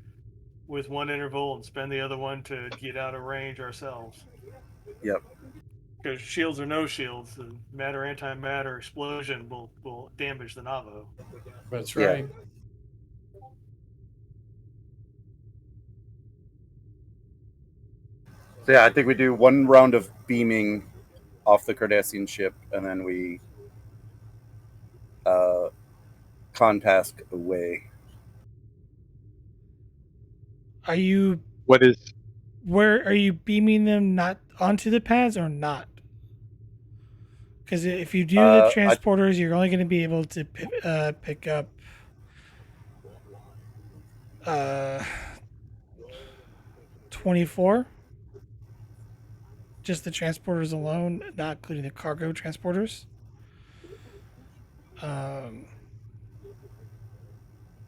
with one interval and spend the other one to get out of range ourselves. Yep. Because shields or no shields, the matter antimatter explosion will damage the Navajo. That's Yeah. right. So yeah, I think we do one round of beaming off the Cardassian ship, and then we contask away. Are you What is where are you beaming them, not onto the pads or not? Because if you do the transporters, you're only going to be able to pick up 24. Just the transporters alone, not including the cargo transporters.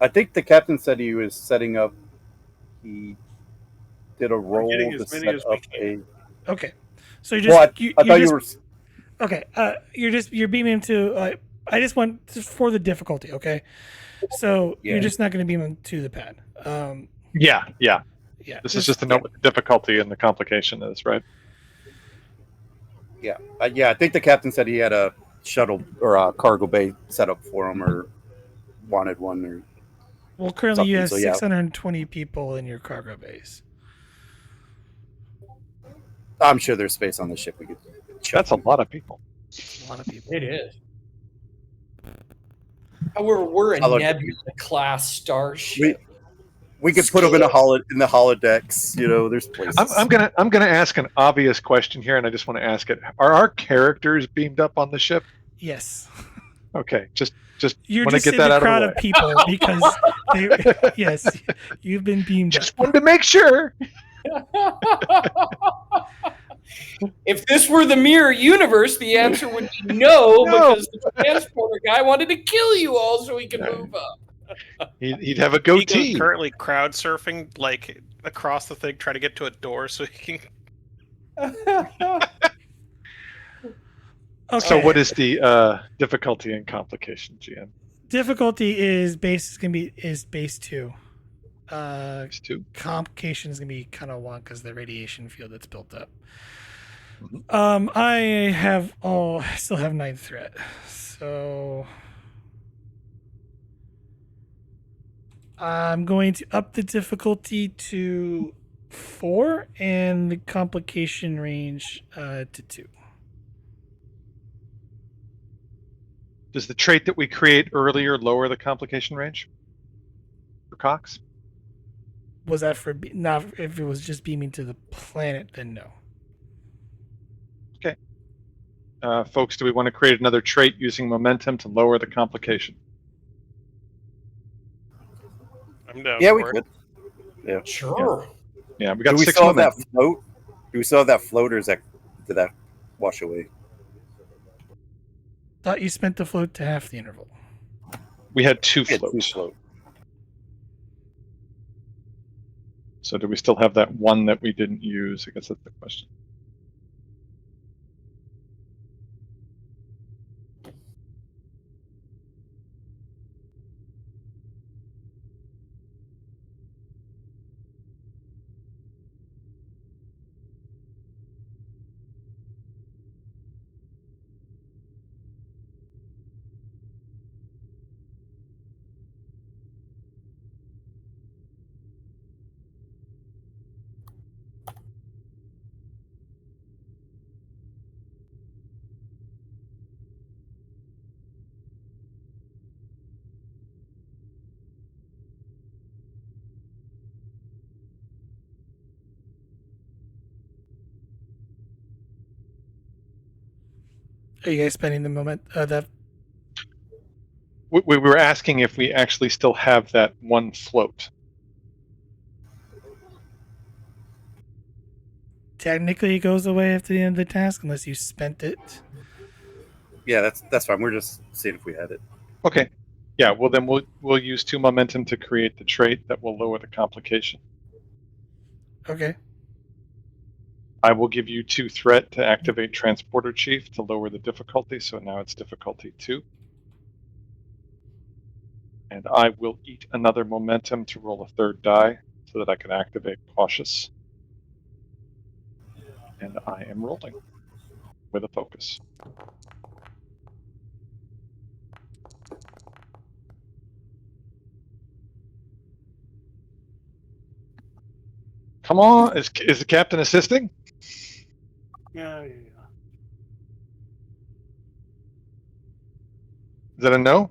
I think the captain said he was setting up. He did a roll getting to as many set as we up a. Okay, so you're just Well, I thought just, you were. okay. You're beaming them to. I just want just for the difficulty. Okay, so Yeah. you're just not going to beam them to the pad. yeah. Yeah, This is just to know what the difficulty and the complication is, right? Yeah, I think the captain said he had a shuttle or a cargo bay set up for him, or wanted one, or Well, currently you something, have so yeah. 620 people in your cargo base. I'm sure there's space on the ship. We could. That's a lot of people. A lot of people. It is. We're a I'll look- Nebula class starship. We could put them in the holodecks. You know, there's places. I'm gonna ask an obvious question here, and I just want to ask it: are our characters beamed up on the ship? Yes. Okay, just You're want to just get in that the out crowd of of the way. people because they, yes, you've been beamed Just up. wanted to make sure. If this were the mirror universe, the answer would be no, No. because the transporter guy wanted to kill you all so he could move up. He'd have a Ego's goatee. currently crowd surfing like across the thing, trying to get to a door so he can. Okay. So, what is the difficulty and complication, GM? Difficulty is base is base 2. These two. Complication is gonna be kind of 1 because the radiation field that's built up. Mhm. I still have 9 threat, so I'm going to up the difficulty to 4 and the complication range to 2. Does the trait that we create earlier lower the complication range for Cox? Was that for not if it was just beaming to the planet? Then no. Folks, do we want to create another trait using momentum to lower the complication? I'm down Yeah, we for it. could. Yeah. Sure. Yeah, we Do got we 6 still have that momentum. float? Do we still have that floaters that wash away. Thought you spent the float to half the interval. We had two Yeah, two floats. float. So do we still have that one that we didn't use? I guess that's the question. Are you guys spending the moment? That We were asking if we actually still have that one float. technically it goes away after the end of the task unless you spent it. Yeah, that's fine. We're just seeing if we had it. Okay. Yeah, well then we'll use 2 momentum to create the trait that will lower the complication. Okay. I will give you 2 threat to activate Transporter Chief to lower the difficulty, so now it's difficulty 2. And I will eat another momentum to roll a 3rd die so that I can activate Cautious. And I am rolling with a focus. Come on, is the captain assisting? Yeah. Is that a no?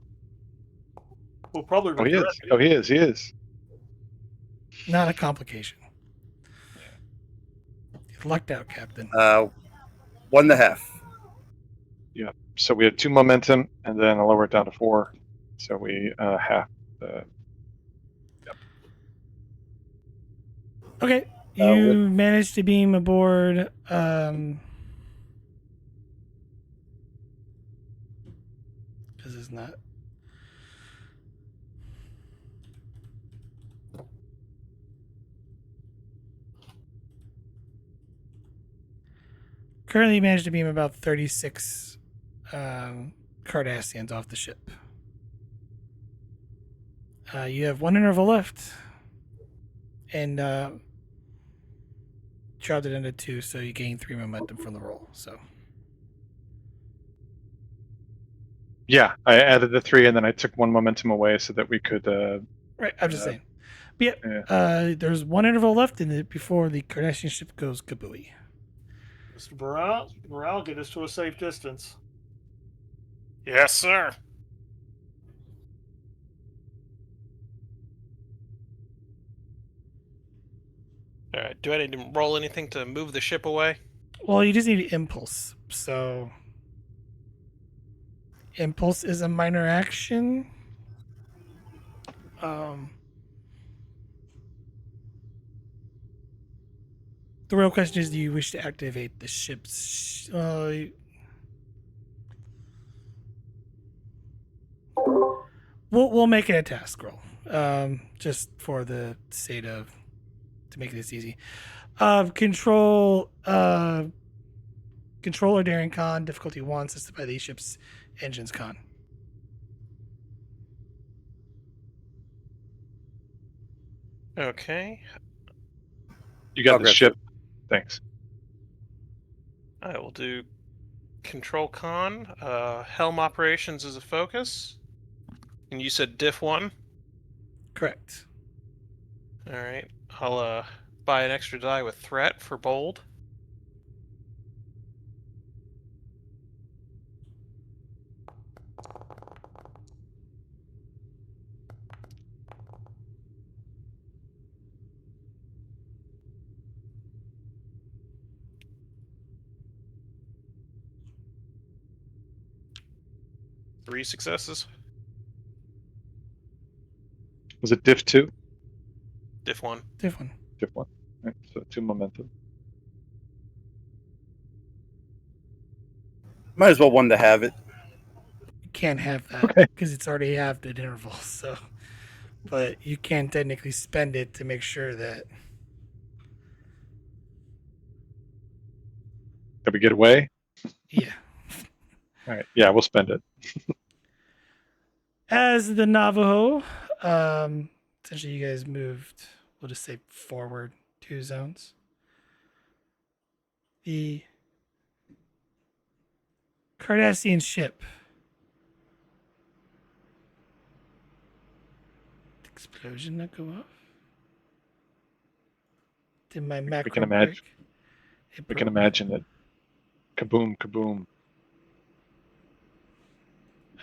We'll probably Oh, he regret is. it. Oh, he is. He is. Not a complication. You lucked out, Captain. 1.5. Yeah. So we have 2 momentum, and then I'll lower it down to 4. So we half the. Okay. You managed to beam aboard. This is not. Currently, you managed to beam about 36 Cardassians off the ship. You have 1 interval left, and dropped it into 2, so you gain 3 momentum from the roll. So Yeah, I added the 3, and then I took 1 momentum away so that we could. right, I'm just saying. But Yeah. there's 1 interval left in it before the Cardassian ship goes kabooey. Mr. Morale, get us to a safe distance. Yes, sir. All right. Do I need to roll anything to move the ship away? Well, you just need impulse. So impulse is a minor action. The real question is, do you wish to activate the ship's? We'll make it a task roll, just for the sake of to make this easy. Control controller daring con difficulty 1 assisted by the ship's engines con. Okay. You got I'll the grab ship. Thanks. I will do control con. Helm operations is a focus. And you said diff 1? Correct. All right. I'll buy an extra die with threat for bold. Three successes. Was it diff 2? Diff 1. Different. Diff 1. Right, so 2 momentum. Might as well one to have it. You can't have that Okay. because it's already halved at intervals. So, but you can technically spend it to make sure that Did we get away? yeah. All right. Yeah, we'll spend it. As the Navajo, essentially you guys moved, we'll just say forward 2 zones. The Cardassian ship. Explosion that go off? Did my macro can imagine. break? It We can broke. imagine it. Kaboom, kaboom.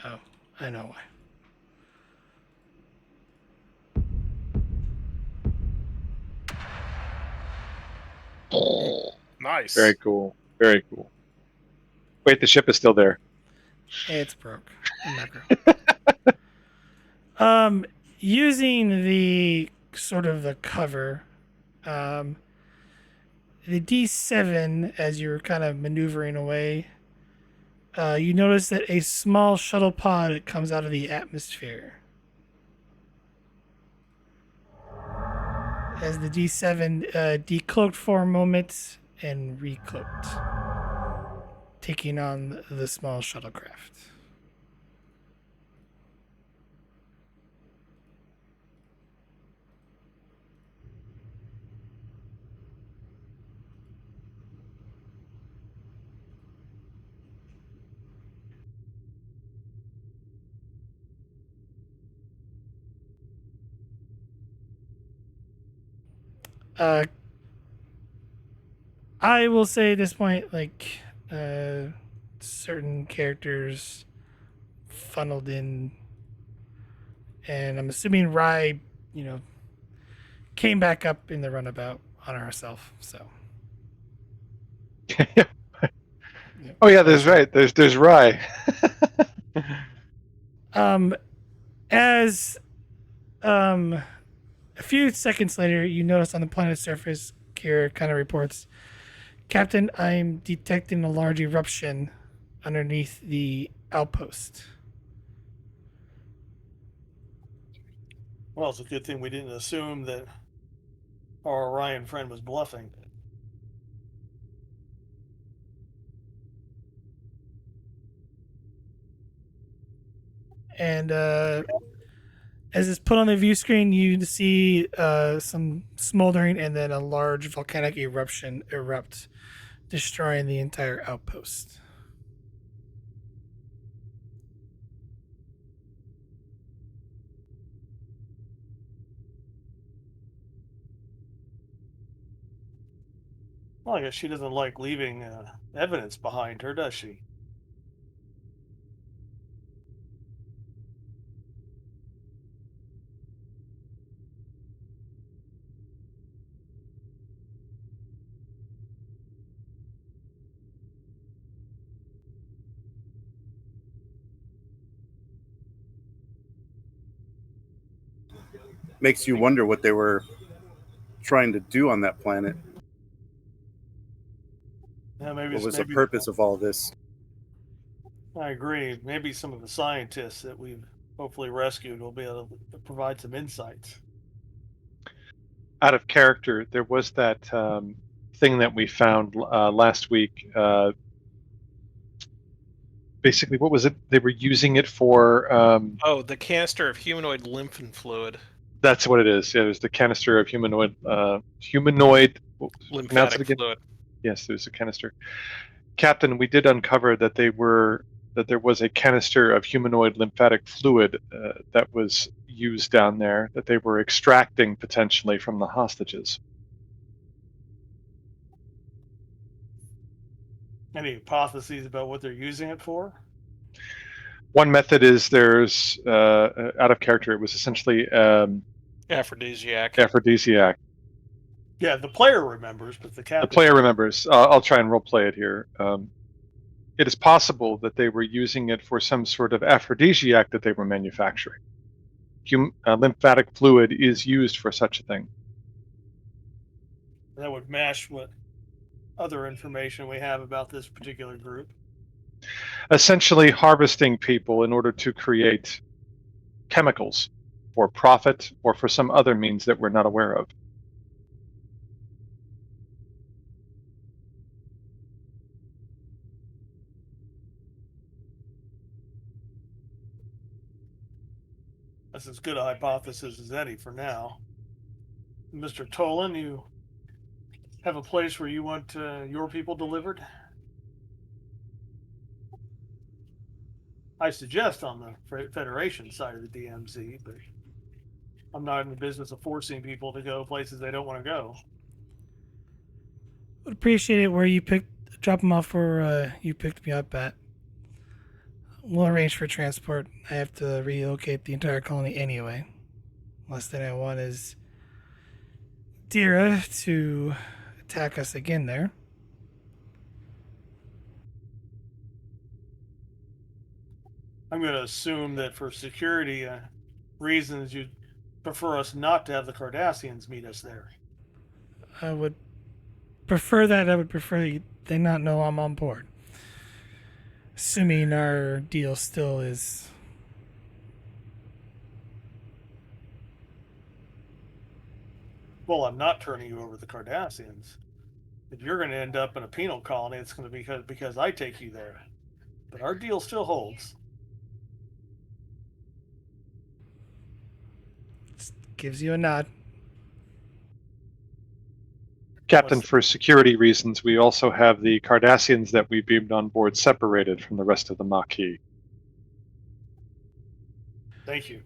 Oh, I know why. Nice. Very cool. Very cool. Wait, the ship is still there. It's broke. The macro. Using the sort of the cover, the D7 as you're kind of maneuvering away, you notice that a small shuttle pod comes out of the atmosphere. As the D7 decloaked for a moment and recloaked, taking on the small shuttlecraft. I will say at this point, like, certain characters funneled in, and I'm assuming Rye, came back up in the runabout on herself. So, Oh yeah, there's right. There's Rye. as a few seconds later, you notice on the planet's surface, Kira kind of reports, Captain, I'm detecting a large eruption underneath the outpost. Well, it's a good thing we didn't assume that our Orion friend was bluffing. And as it's put on the view screen, you see some smoldering and then a large volcanic eruption erupt, destroying the entire outpost. Well, I guess she doesn't like leaving evidence behind her, does she? Makes you wonder what they were trying to do on that planet. Yeah, maybe. What was the maybe purpose of all this? I agree. Maybe some of the scientists that we've hopefully rescued will be able to provide some insights. Out of character, there was that thing that we found last week. Basically, what was it? They were using it for. Oh, the canister of humanoid lymph fluid. That's what it is. Yeah, it was the canister of humanoid. Pronounce it Lymphatic again. fluid. Yes, there's a canister. Captain, we did uncover that there was a canister of humanoid lymphatic fluid that was used down there that they were extracting potentially from the hostages. Any hypotheses about what they're using it for? One method is there's out of character. It was essentially Aphrodisiac. aphrodisiac. Yeah, the player remembers, but the captain. The player remembers. I'll try and role play it here. It is possible that they were using it for some sort of aphrodisiac that they were manufacturing. Lymphatic fluid is used for such a thing. That would match what other information we have about this particular group. essentially harvesting people in order to create chemicals for profit or for some other means that we're not aware of. That's as good a hypothesis as any for now. Mr. Tolin, you have a place where you want your people delivered? I suggest on the Federation side of the DMZ, but I'm not in the business of forcing people to go places they don't want to go. Would appreciate it where you drop them off where you picked me up at. We'll arrange for transport. I have to relocate the entire colony anyway. Last thing I want is Dera to attack us again there. I'm going to assume that for security reasons, you'd prefer us not to have the Cardassians meet us there. I would prefer that. I would prefer they not know I'm on board. Assuming our deal still is. Well, I'm not turning you over to the Cardassians. If you're going to end up in a penal colony, it's going to be because I take you there. But our deal still holds. Gives you a nod. Captain, for security reasons, we also have the Cardassians that we beamed on board separated from the rest of the Maquis. Thank you.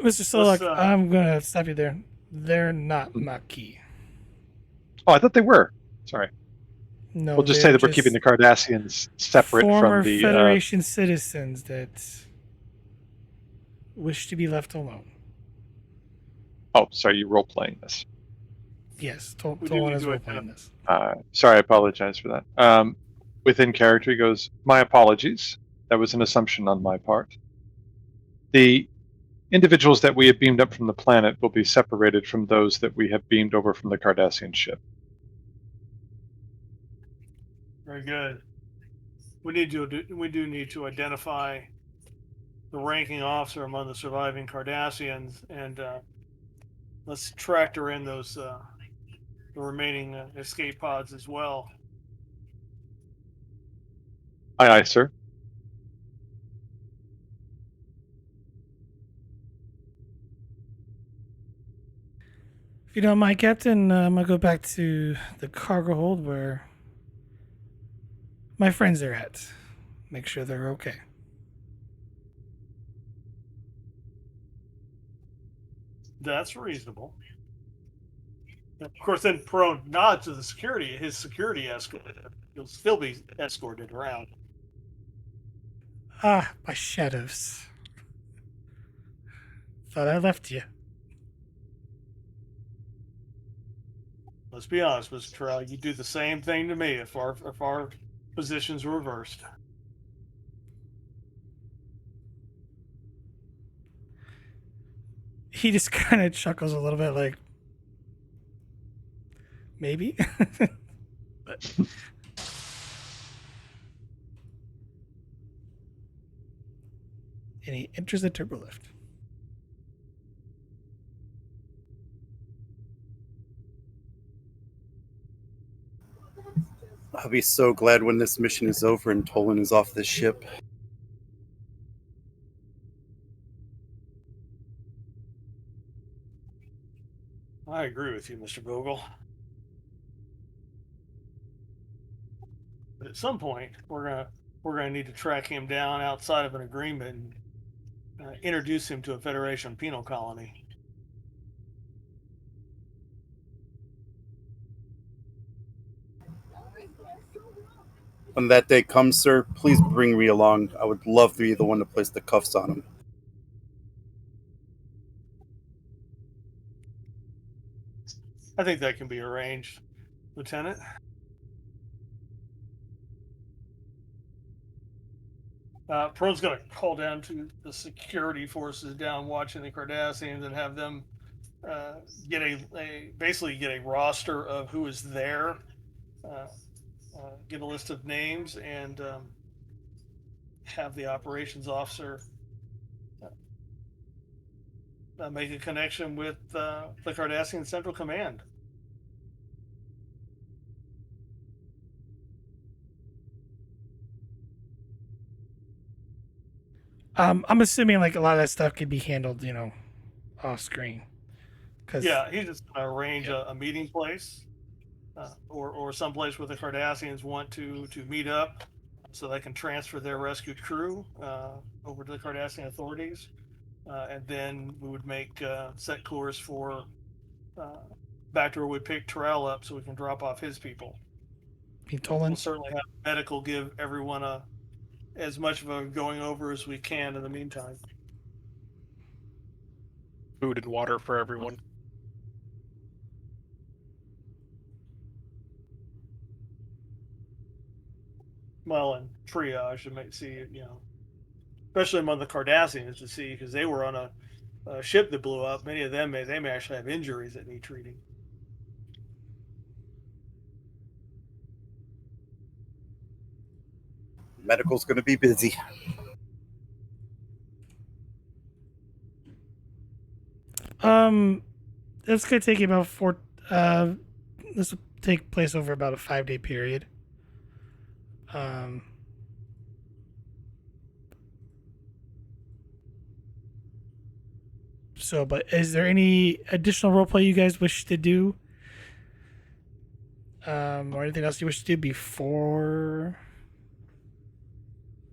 Mr. Solak, I'm going to stop you there. They're not Maquis. Oh, I thought they were. Sorry. No, we'll just say that we're keeping the Cardassians separate former from the Federation citizens that wish to be left alone. Oh, sorry, you role-playing this. Yes, Tolin is role-playing this. Sorry, I apologize for that. Within character, he goes, my apologies. That was an assumption on my part. The individuals that we have beamed up from the planet will be separated from those that we have beamed over from the Cardassian ship. Very good. We do need to identify the ranking officer among the surviving Cardassians, and let's tractor in those the remaining escape pods as well. Aye, aye, sir. If you don't mind, Captain, I'm going to go back to the cargo hold where my friends are at. Make sure they're okay. That's reasonable. Of course, then Perone nods to his security escort. You'll still be escorted around. Ah, my shadows. Thought I left you. Let's be honest, Mr. Terrell. You do the same thing to me if our positions were reversed. He just kind of chuckles a little bit, like, maybe. But and he enters the turbo lift. I'll be so glad when this mission is over and Tolin is off this ship. I agree with you, Mr. Vogel. But at some point, we're gonna need to track him down outside of an agreement and introduce him to a Federation penal colony. When that day comes, sir, please bring me along. I would love to be the one to place the cuffs on him. I think that can be arranged, Lieutenant. Pearl's going to call down to the security forces down watching the Cardassians and have them basically get a roster of who is there, get a list of names, and have the operations officer make a connection with the Cardassian Central Command. I'm assuming like a lot of that stuff could be handled, off screen. Yeah, he's just going to arrange a meeting place, or someplace where the Cardassians want to meet up, so they can transfer their rescued crew over to the Cardassian authorities, and then we would make set course for back to where we pick Terrell up, so we can drop off his people. Tolin. We'll certainly have medical give everyone as much of a going over as we can in the meantime. Food and water for everyone. Well, and triage to make see, especially among the Cardassians to see, because they were on a ship that blew up. Many of them may actually have injuries that need treating. Medical's going to be busy. It's gonna take about this will take place over about a 5-day period. So, but is there any additional roleplay you guys wish to do? Or anything else you wish to do before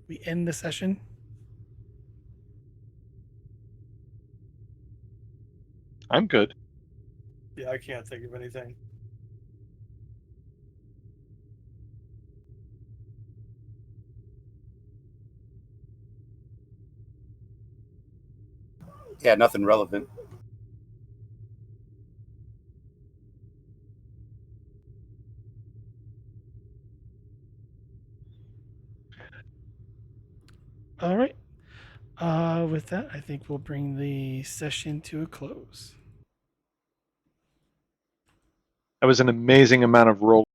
we end the session? I'm good. Yeah, I can't think of anything. Yeah, nothing relevant. All right. With that, I think we'll bring the session to a close. That was an amazing amount of role